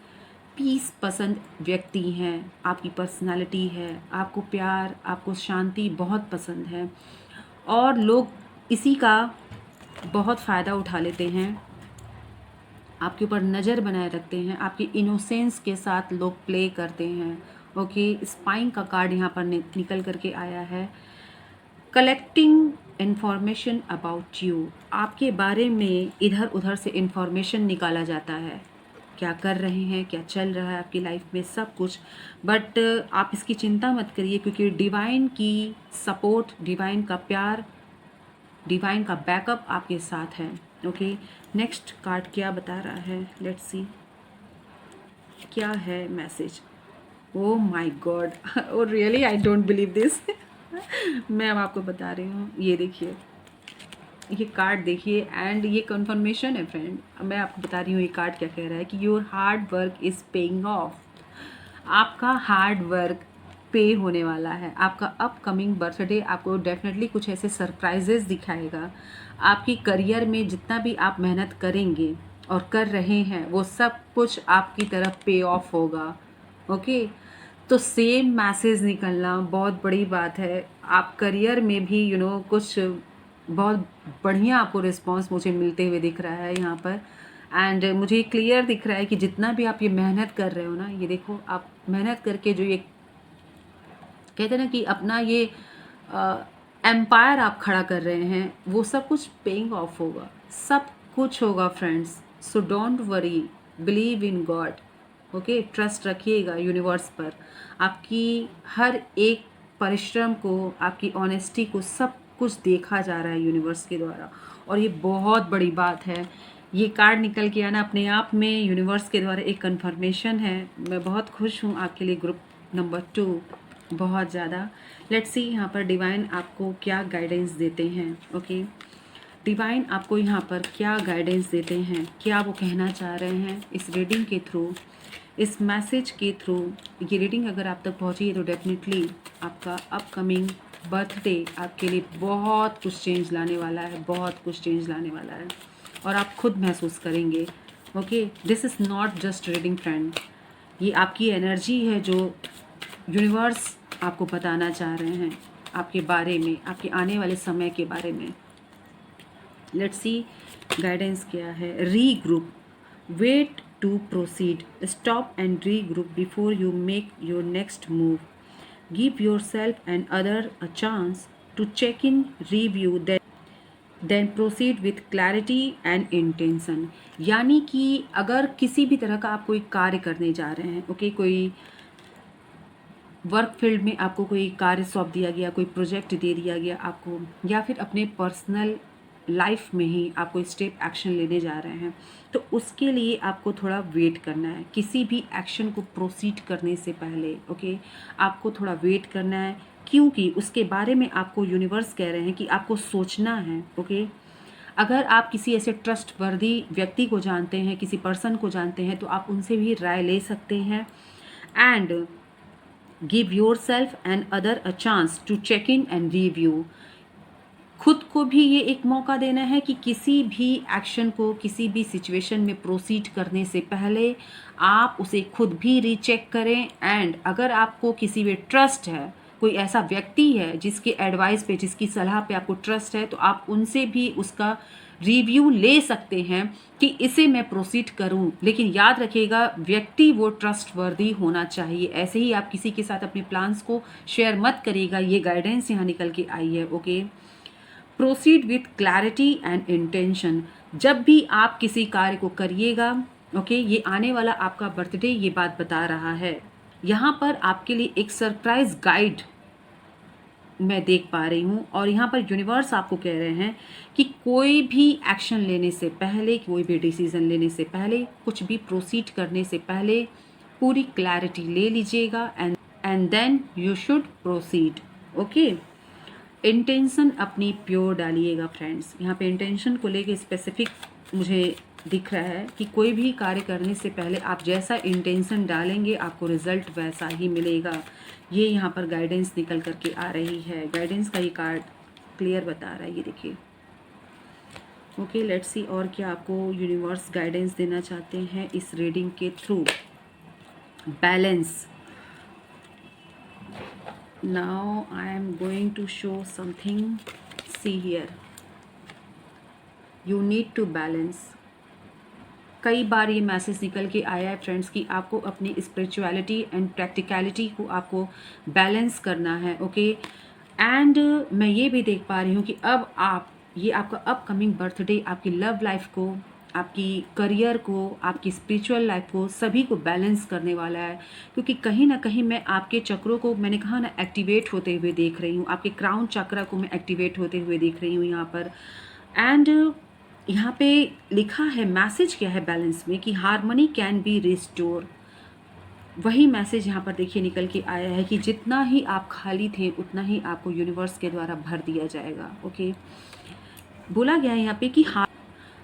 S1: पीस पसंद व्यक्ति हैं, आपकी पर्सनालिटी है, आपको प्यार, आपको शांति बहुत पसंद है, और लोग इसी का बहुत फ़ायदा उठा लेते हैं, आपके ऊपर नज़र बनाए रखते हैं, आपकी इनोसेंस के साथ लोग प्ले करते हैं। ओके, स्पाइन का कार्ड यहाँ पर निकल करके आया है। कलेक्टिंग इंफॉर्मेशन अबाउट यू, आपके बारे में इधर उधर से इंफॉर्मेशन निकाला जाता है, क्या कर रहे हैं, क्या चल रहा है आपकी लाइफ में, सब कुछ। बट आप इसकी चिंता मत करिए, क्योंकि डिवाइन की सपोर्ट, डिवाइन का प्यार, डिवाइन का बैकअप आपके साथ है। ओके, नेक्स्ट कार्ड क्या बता रहा है, लेट्स सी क्या है message. Oh my God, oh really I don't believe this. मैं अब आपको बता रही हूँ, ये देखिए, ये कार्ड देखिए, एंड ये कंफर्मेशन है फ्रेंड। मैं आपको बता रही हूँ ये कार्ड क्या कह रहा है कि your hard work is paying off. आपका हार्ड वर्क पे होने वाला है। आपका अपकमिंग बर्थडे आपको डेफिनेटली कुछ ऐसे सरप्राइजेस दिखाएगा। आपकी करियर में जितना भी आप मेहनत करेंगे और कर रहे हैं, वो सब कुछ आपकी तरफ पे ऑफ होगा। ओके, तो सेम मैसेज निकलना बहुत बड़ी बात है। आप करियर में भी कुछ बहुत बढ़िया आपको रिस्पांस मुझे मिलते हुए दिख रहा है यहाँ पर। एंड मुझे क्लियर दिख रहा है कि जितना भी आप ये मेहनत कर रहे हो ना, ये देखो, आप मेहनत करके जो ये कहते हैं ना कि अपना ये एम्पायर आप खड़ा कर रहे हैं, वो सब कुछ पेइंग ऑफ होगा, सब कुछ होगा friends. So don't worry, believe in God. Okay, trust रखिएगा यूनिवर्स पर। आपकी हर एक परिश्रम को, आपकी ऑनेस्टी को, सब कुछ देखा जा रहा है यूनिवर्स के द्वारा, और ये बहुत बड़ी बात है। ये कार्ड निकल के आना अपने आप में यूनिवर्स के द्वारा एक कन्फर्मेशन है। मैं बहुत खुश हूँ आपके लिए ग्रुप नंबर 2, बहुत ज़्यादा। लेट्स सी यहाँ पर डिवाइन आपको क्या गाइडेंस देते हैं। ओके, डिवाइन आपको यहाँ पर क्या गाइडेंस देते हैं, क्या वो कहना चाह रहे हैं इस रीडिंग के थ्रू, इस मैसेज के थ्रू। ये रीडिंग अगर आप तक पहुँची है तो डेफिनेटली आपका अपकमिंग बर्थडे आपके लिए बहुत कुछ चेंज लाने वाला है, बहुत कुछ चेंज लाने वाला है, और आप खुद महसूस करेंगे। Okay, this is not just reading friend, ये आपकी एनर्जी है जो यूनिवर्स आपको बताना चाह रहे हैं आपके बारे में, आपके आने वाले समय के बारे में। लेट्स सी गाइडेंस क्या है। Regroup, wait to proceed, stop and regroup before you make your next move, give yourself and other a chance to check in, review, then proceed with clarity and intention. यानी कि अगर किसी भी तरह का आप कोई कार्य करने जा रहे हैं, ओके, कोई वर्क फील्ड में आपको कोई कार्य सौंप दिया गया, कोई प्रोजेक्ट दे दिया गया आपको, या फिर अपने पर्सनल लाइफ में ही आप कोई स्टेप एक्शन लेने जा रहे हैं, तो उसके लिए आपको थोड़ा वेट करना है। किसी भी एक्शन को प्रोसीड करने से पहले, ओके, आपको थोड़ा वेट करना है, क्योंकि उसके बारे में आपको यूनिवर्स कह रहे हैं कि आपको सोचना है। ओके, अगर आप किसी ऐसे ट्रस्टवर्दी व्यक्ति को जानते हैं, किसी पर्सन को जानते हैं, तो आप उनसे भी राय ले सकते हैं। And give yourself and other a chance to check in and review. खुद को भी ये एक मौका देना है कि किसी भी एक्शन को, किसी भी सिचुएशन में प्रोसीड करने से पहले आप उसे खुद भी रीचेक करें। एंड अगर आपको किसी पे ट्रस्ट है, कोई ऐसा व्यक्ति है जिसके एडवाइस पे, जिसकी सलाह पे आपको ट्रस्ट है, तो आप उनसे भी उसका रिव्यू ले सकते हैं कि इसे मैं प्रोसीड करूं। लेकिन याद रखिएगा, व्यक्ति वो ट्रस्टवर्दी होना चाहिए। ऐसे ही आप किसी के साथ अपने प्लान्स को शेयर मत करिएगा। ये गाइडेंस यहाँ निकल के आई है। Okay, proceed with clarity and intention. जब भी आप किसी कार्य को करिएगा, ओके, ये आने वाला आपका बर्थडे ये बात बता रहा है। यहाँ पर आपके लिए एक सरप्राइज गाइड मैं देख पा रही हूँ, और यहाँ पर यूनिवर्स आपको कह रहे हैं कि कोई भी एक्शन लेने से पहले, कोई भी डिसीजन लेने से पहले, कुछ भी प्रोसीड करने से पहले पूरी क्लैरिटी ले लीजिएगा and then you should proceed. Okay, intention अपनी प्योर डालिएगा फ्रेंड्स। यहाँ पे इंटेंशन को लेके स्पेसिफिक मुझे दिख रहा है कि कोई भी कार्य करने से पहले आप जैसा इंटेंशन डालेंगे आपको रिजल्ट वैसा ही मिलेगा। ये यहाँ पर गाइडेंस निकल करके आ रही है। गाइडेंस का ये कार्ड क्लियर बता रहा है, ये देखिए। ओके, लेट्स सी और क्या आपको यूनिवर्स गाइडेंस देना चाहते हैं इस रीडिंग के through. Balance. Now I am going to show something. See here, you need to balance. कई बार ये मैसेज निकल के आया है फ्रेंड्स कि आपको अपनी स्पिरिचुअलिटी एंड प्रैक्टिकलिटी को आपको बैलेंस करना है। ओके, एंड मैं ये भी देख पा रही हूँ कि अब आप, ये आपका अपकमिंग बर्थडे आपकी लव लाइफ को, आपकी करियर को, आपकी स्पिरिचुअल लाइफ को, सभी को बैलेंस करने वाला है। क्योंकि कहीं ना कहीं मैं आपके चक्रों को, मैंने कहा ना, एक्टिवेट होते हुए देख रही हूँ। आपके क्राउन चक्रा को मैं एक्टिवेट होते हुए देख रही हूँ यहाँ पर। एंड यहाँ पे लिखा है, मैसेज क्या है बैलेंस में, कि हार्मनी कैन बी रिस्टोर। वही मैसेज यहाँ पर देखिए निकल के आया है कि जितना ही आप खाली थे उतना ही आपको यूनिवर्स के द्वारा भर दिया जाएगा। ओके, बोला गया है यहाँ पे कि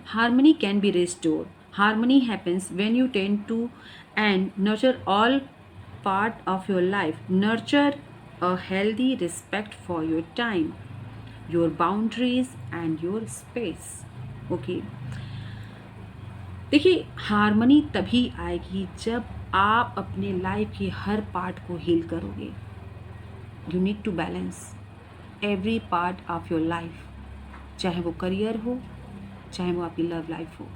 S1: harmony can be restored. Harmony happens when you tend to and nurture all part of your life. Nurture a healthy respect for your time, your boundaries and your space. Okay. देखिए, हारमनी तभी आएगी जब आप अपने लाइफ के हर पार्ट को हील करोगे। You need to balance every part of your life, चाहे वो करियर हो, चाहे वो आपकी लव लाइफ हो।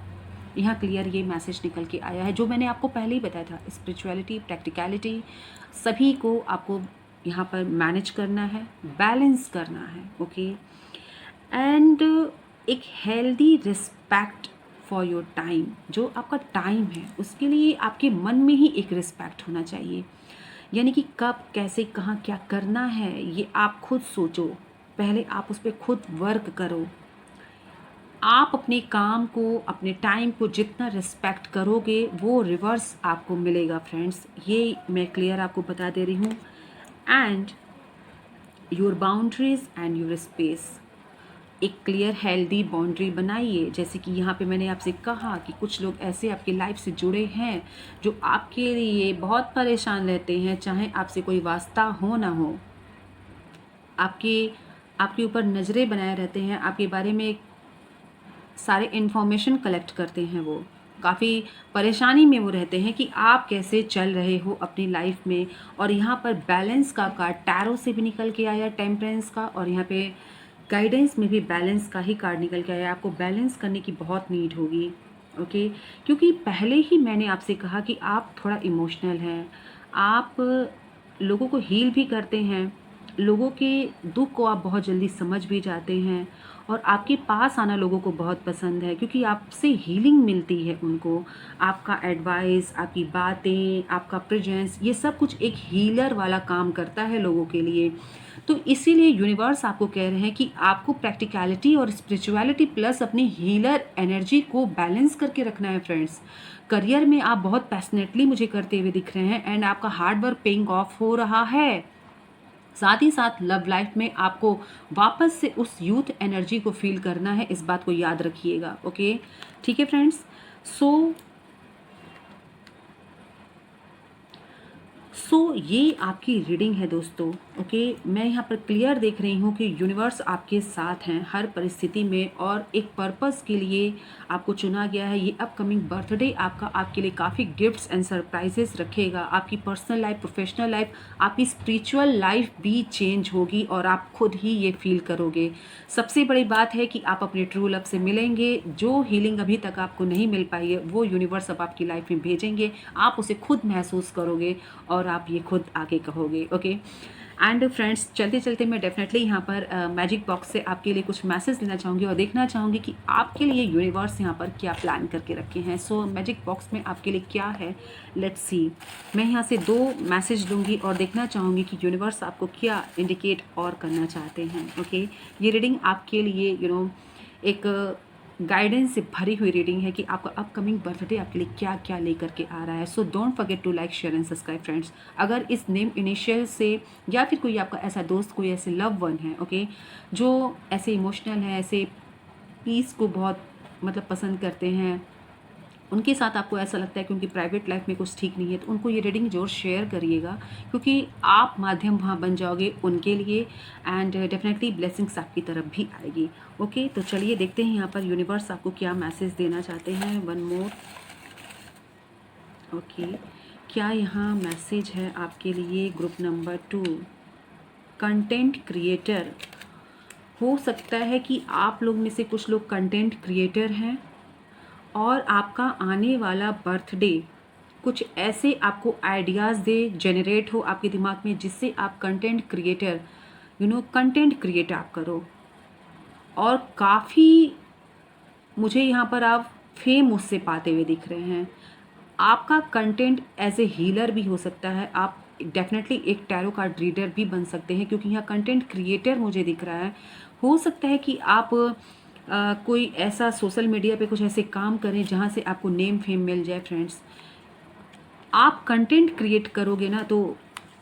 S1: यहाँ क्लियर ये मैसेज निकल के आया है, जो मैंने आपको पहले ही बताया था। स्पिरिचुअलिटी, प्रैक्टिकलिटी, सभी को आपको यहाँ पर मैनेज करना है, बैलेंस करना है। ओके, एंड एक healthy respect for your time. जो आपका टाइम है उसके लिए आपके मन में ही एक रिस्पेक्ट होना चाहिए। यानी कि कब, कैसे, कहाँ, क्या करना है, ये आप खुद सोचो। पहले आप उस पे खुद वर्क करो। आप अपने काम को, अपने टाइम को जितना रिस्पेक्ट करोगे वो रिवर्स आपको मिलेगा फ्रेंड्स, ये मैं क्लियर आपको बता दे रही हूँ। And your boundaries and your space, एक क्लियर हेल्दी बाउंड्री बनाइए। जैसे कि यहाँ पे मैंने आपसे कहा कि कुछ लोग ऐसे आपकी लाइफ से जुड़े हैं जो आपके लिए बहुत परेशान रहते हैं, चाहे आपसे कोई वास्ता हो ना हो, आपके आपके ऊपर नज़रें बनाए रहते हैं, आपके बारे में सारे इन्फॉर्मेशन कलेक्ट करते हैं। वो काफ़ी परेशानी में वो रहते हैं कि आप कैसे चल रहे हो अपनी लाइफ में। और यहाँ पर बैलेंस का कार्ड टैरो से भी निकल के आया, टेम्परेंस का, और यहाँ पे गाइडेंस में भी बैलेंस का ही कार्ड निकल के आया। आपको बैलेंस करने की बहुत नीड होगी, ओके। क्योंकि पहले ही मैंने आपसे कहा कि आप थोड़ा इमोशनल हैं, आप लोगों को हील भी करते हैं, लोगों के दुख को आप बहुत जल्दी समझ भी जाते हैं, और आपके पास आना लोगों को बहुत पसंद है क्योंकि आपसे हीलिंग मिलती है उनको। आपका एडवाइस, आपकी बातें, आपका प्रेजेंस, ये सब कुछ एक हीलर वाला काम करता है लोगों के लिए। तो इसीलिए यूनिवर्स आपको कह रहे हैं कि आपको प्रैक्टिकलिटी और स्पिरिचुअलिटी प्लस अपनी हीलर एनर्जी को बैलेंस करके रखना है फ्रेंड्स। करियर में आप बहुत पैशनेटली मुझे करते हुए दिख रहे हैं एंड आपका हार्ड वर्क पेइंग ऑफ हो रहा है। साथ ही साथ लव लाइफ में आपको वापस से उस यूथ एनर्जी को फील करना है, इस बात को याद रखिएगा, ओके। ठीक है फ्रेंड्स, सो ये आपकी रीडिंग है दोस्तों, ओके। मैं यहाँ पर क्लियर देख रही हूँ कि यूनिवर्स आपके साथ हैं हर परिस्थिति में, और एक पर्पस के लिए आपको चुना गया है। ये अपकमिंग बर्थडे आपका आपके लिए काफ़ी गिफ्ट्स एंड सरप्राइजेस रखेगा। आपकी पर्सनल लाइफ, प्रोफेशनल लाइफ, आपकी स्पिरिचुअल लाइफ भी चेंज होगी और आप खुद ही ये फील करोगे। सबसे बड़ी बात है कि आप अपने ट्रू लव से मिलेंगे। जो हीलिंग अभी तक आपको नहीं मिल पाई है वो यूनिवर्स अब आपकी लाइफ में भेजेंगे, आप उसे खुद महसूस करोगे और आप ये खुद आगे कहोगे, ओके। एंड फ्रेंड्स, चलते चलते मैं डेफिनेटली यहाँ पर मैजिक बॉक्स से आपके लिए कुछ मैसेज देना चाहूँगी और देखना चाहूँगी कि आपके लिए यूनिवर्स यहाँ पर क्या प्लान करके रखे हैं। सो मैजिक बॉक्स में आपके लिए क्या है, लेट्स सी। मैं यहाँ से 2 मैसेज लूँगी और देखना चाहूँगी कि यूनिवर्स आपको क्या इंडिकेट और करना चाहते हैं, ओके। ये रीडिंग आपके लिए एक गाइडेंस से भरी हुई रीडिंग है कि आपका अपकमिंग बर्थडे आपके लिए क्या क्या लेकर के आ रहा है। So don't forget to like, share and subscribe friends. अगर इस नेम इनिशियल से या फिर कोई आपका ऐसा दोस्त, कोई ऐसे लव वन है, ओके, जो ऐसे इमोशनल है, ऐसे पीस को बहुत मतलब पसंद करते हैं, उनके साथ आपको ऐसा लगता है कि उनकी प्राइवेट लाइफ में कुछ ठीक नहीं है, तो उनको ये रीडिंग ज़रूर शेयर करिएगा क्योंकि आप माध्यम वहाँ बन जाओगे उनके लिए एंड डेफिनेटली ब्लेसिंग्स आपकी तरफ भी आएगी, ओके। तो चलिए देखते हैं यहाँ पर यूनिवर्स आपको क्या मैसेज देना चाहते हैं। One more, okay. क्या यहाँ मैसेज है आपके लिए ग्रुप नंबर 2, कंटेंट क्रिएटर। हो सकता है कि आप लोग में से कुछ लोग कंटेंट क्रिएटर हैं और आपका आने वाला बर्थडे कुछ ऐसे आपको आइडियाज़ दे, जनरेट हो आपके दिमाग में, जिससे आप कंटेंट क्रिएटर कंटेंट क्रिएट आप करो। और काफ़ी मुझे यहाँ पर आप फेम उससे पाते हुए दिख रहे हैं। आपका कंटेंट एज ए हीलर भी हो सकता है, आप डेफिनेटली एक टैरो कार्ड रीडर भी बन सकते हैं क्योंकि यहाँ कंटेंट क्रिएटर मुझे दिख रहा है। हो सकता है कि आप कोई ऐसा सोशल मीडिया पे कुछ ऐसे काम करें जहाँ से आपको नेम फेम मिल जाए फ्रेंड्स। आप कंटेंट क्रिएट करोगे ना तो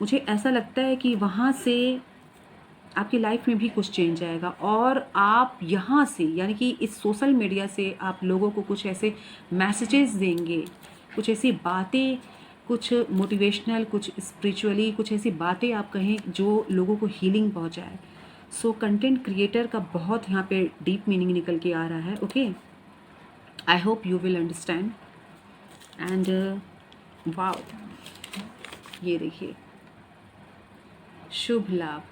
S1: मुझे ऐसा लगता है कि वहाँ से आपकी लाइफ में भी कुछ चेंज आएगा और आप यहाँ से यानी कि इस सोशल मीडिया से आप लोगों को कुछ ऐसे मैसेजेस देंगे, कुछ ऐसी बातें, कुछ मोटिवेशनल, कुछ स्पिरिचुअली, कुछ ऐसी बातें आप कहें जो लोगों को हीलिंग पहुँचाए। सो कंटेंट क्रिएटर का बहुत यहाँ पे डीप मीनिंग निकल के आ रहा है, okay. I hope you will understand and wow, ये देखिए, शुभ लाभ,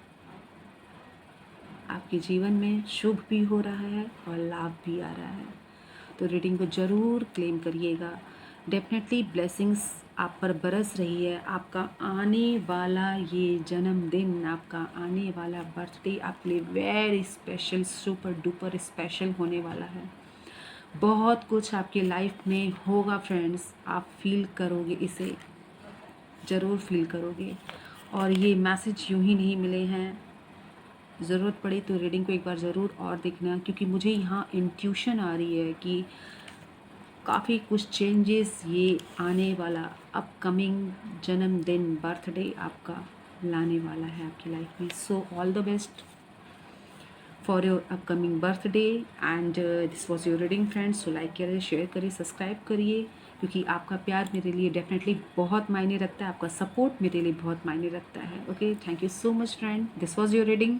S1: आपके जीवन में शुभ भी हो रहा है और लाभ भी आ रहा है। तो रीडिंग को ज़रूर क्लेम करिएगा। डेफिनेटली ब्लेसिंग्स आप पर बरस रही है। आपका आने वाला ये जन्मदिन, आपका आने वाला बर्थडे आपके लिए very special, super duper special होने वाला है। बहुत कुछ आपके लाइफ में होगा फ्रेंड्स, आप फील करोगे, इसे ज़रूर फील करोगे। और ये मैसेज यूं ही नहीं मिले हैं, ज़रूरत पड़े तो रीडिंग को एक बार ज़रूर और देखना, क्योंकि मुझे यहाँ इंट्यूशन आ रही है कि काफ़ी कुछ चेंजेस ये आने वाला अपकमिंग जन्मदिन बर्थडे आपका लाने वाला है आपकी लाइफ में। So all the best for your upcoming birthday and this was your reading friends. So like करिए, शेयर करिए, सब्सक्राइब करिए, क्योंकि आपका प्यार मेरे लिए डेफिनेटली बहुत मायने रखता है, आपका सपोर्ट मेरे लिए बहुत मायने रखता है। Okay, thank you so much friend, this was your reading.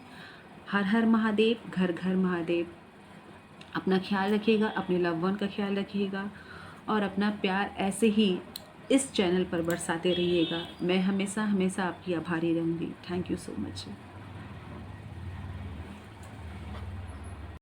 S1: हर हर महादेव, घर घर महादेव। अपना ख्याल रखिएगा, अपने लव वन का ख्याल रखिएगा और अपना प्यार ऐसे ही इस चैनल पर बरसाते रहिएगा। मैं हमेशा हमेशा आपकी आभारी रहूँगी। Thank you so much.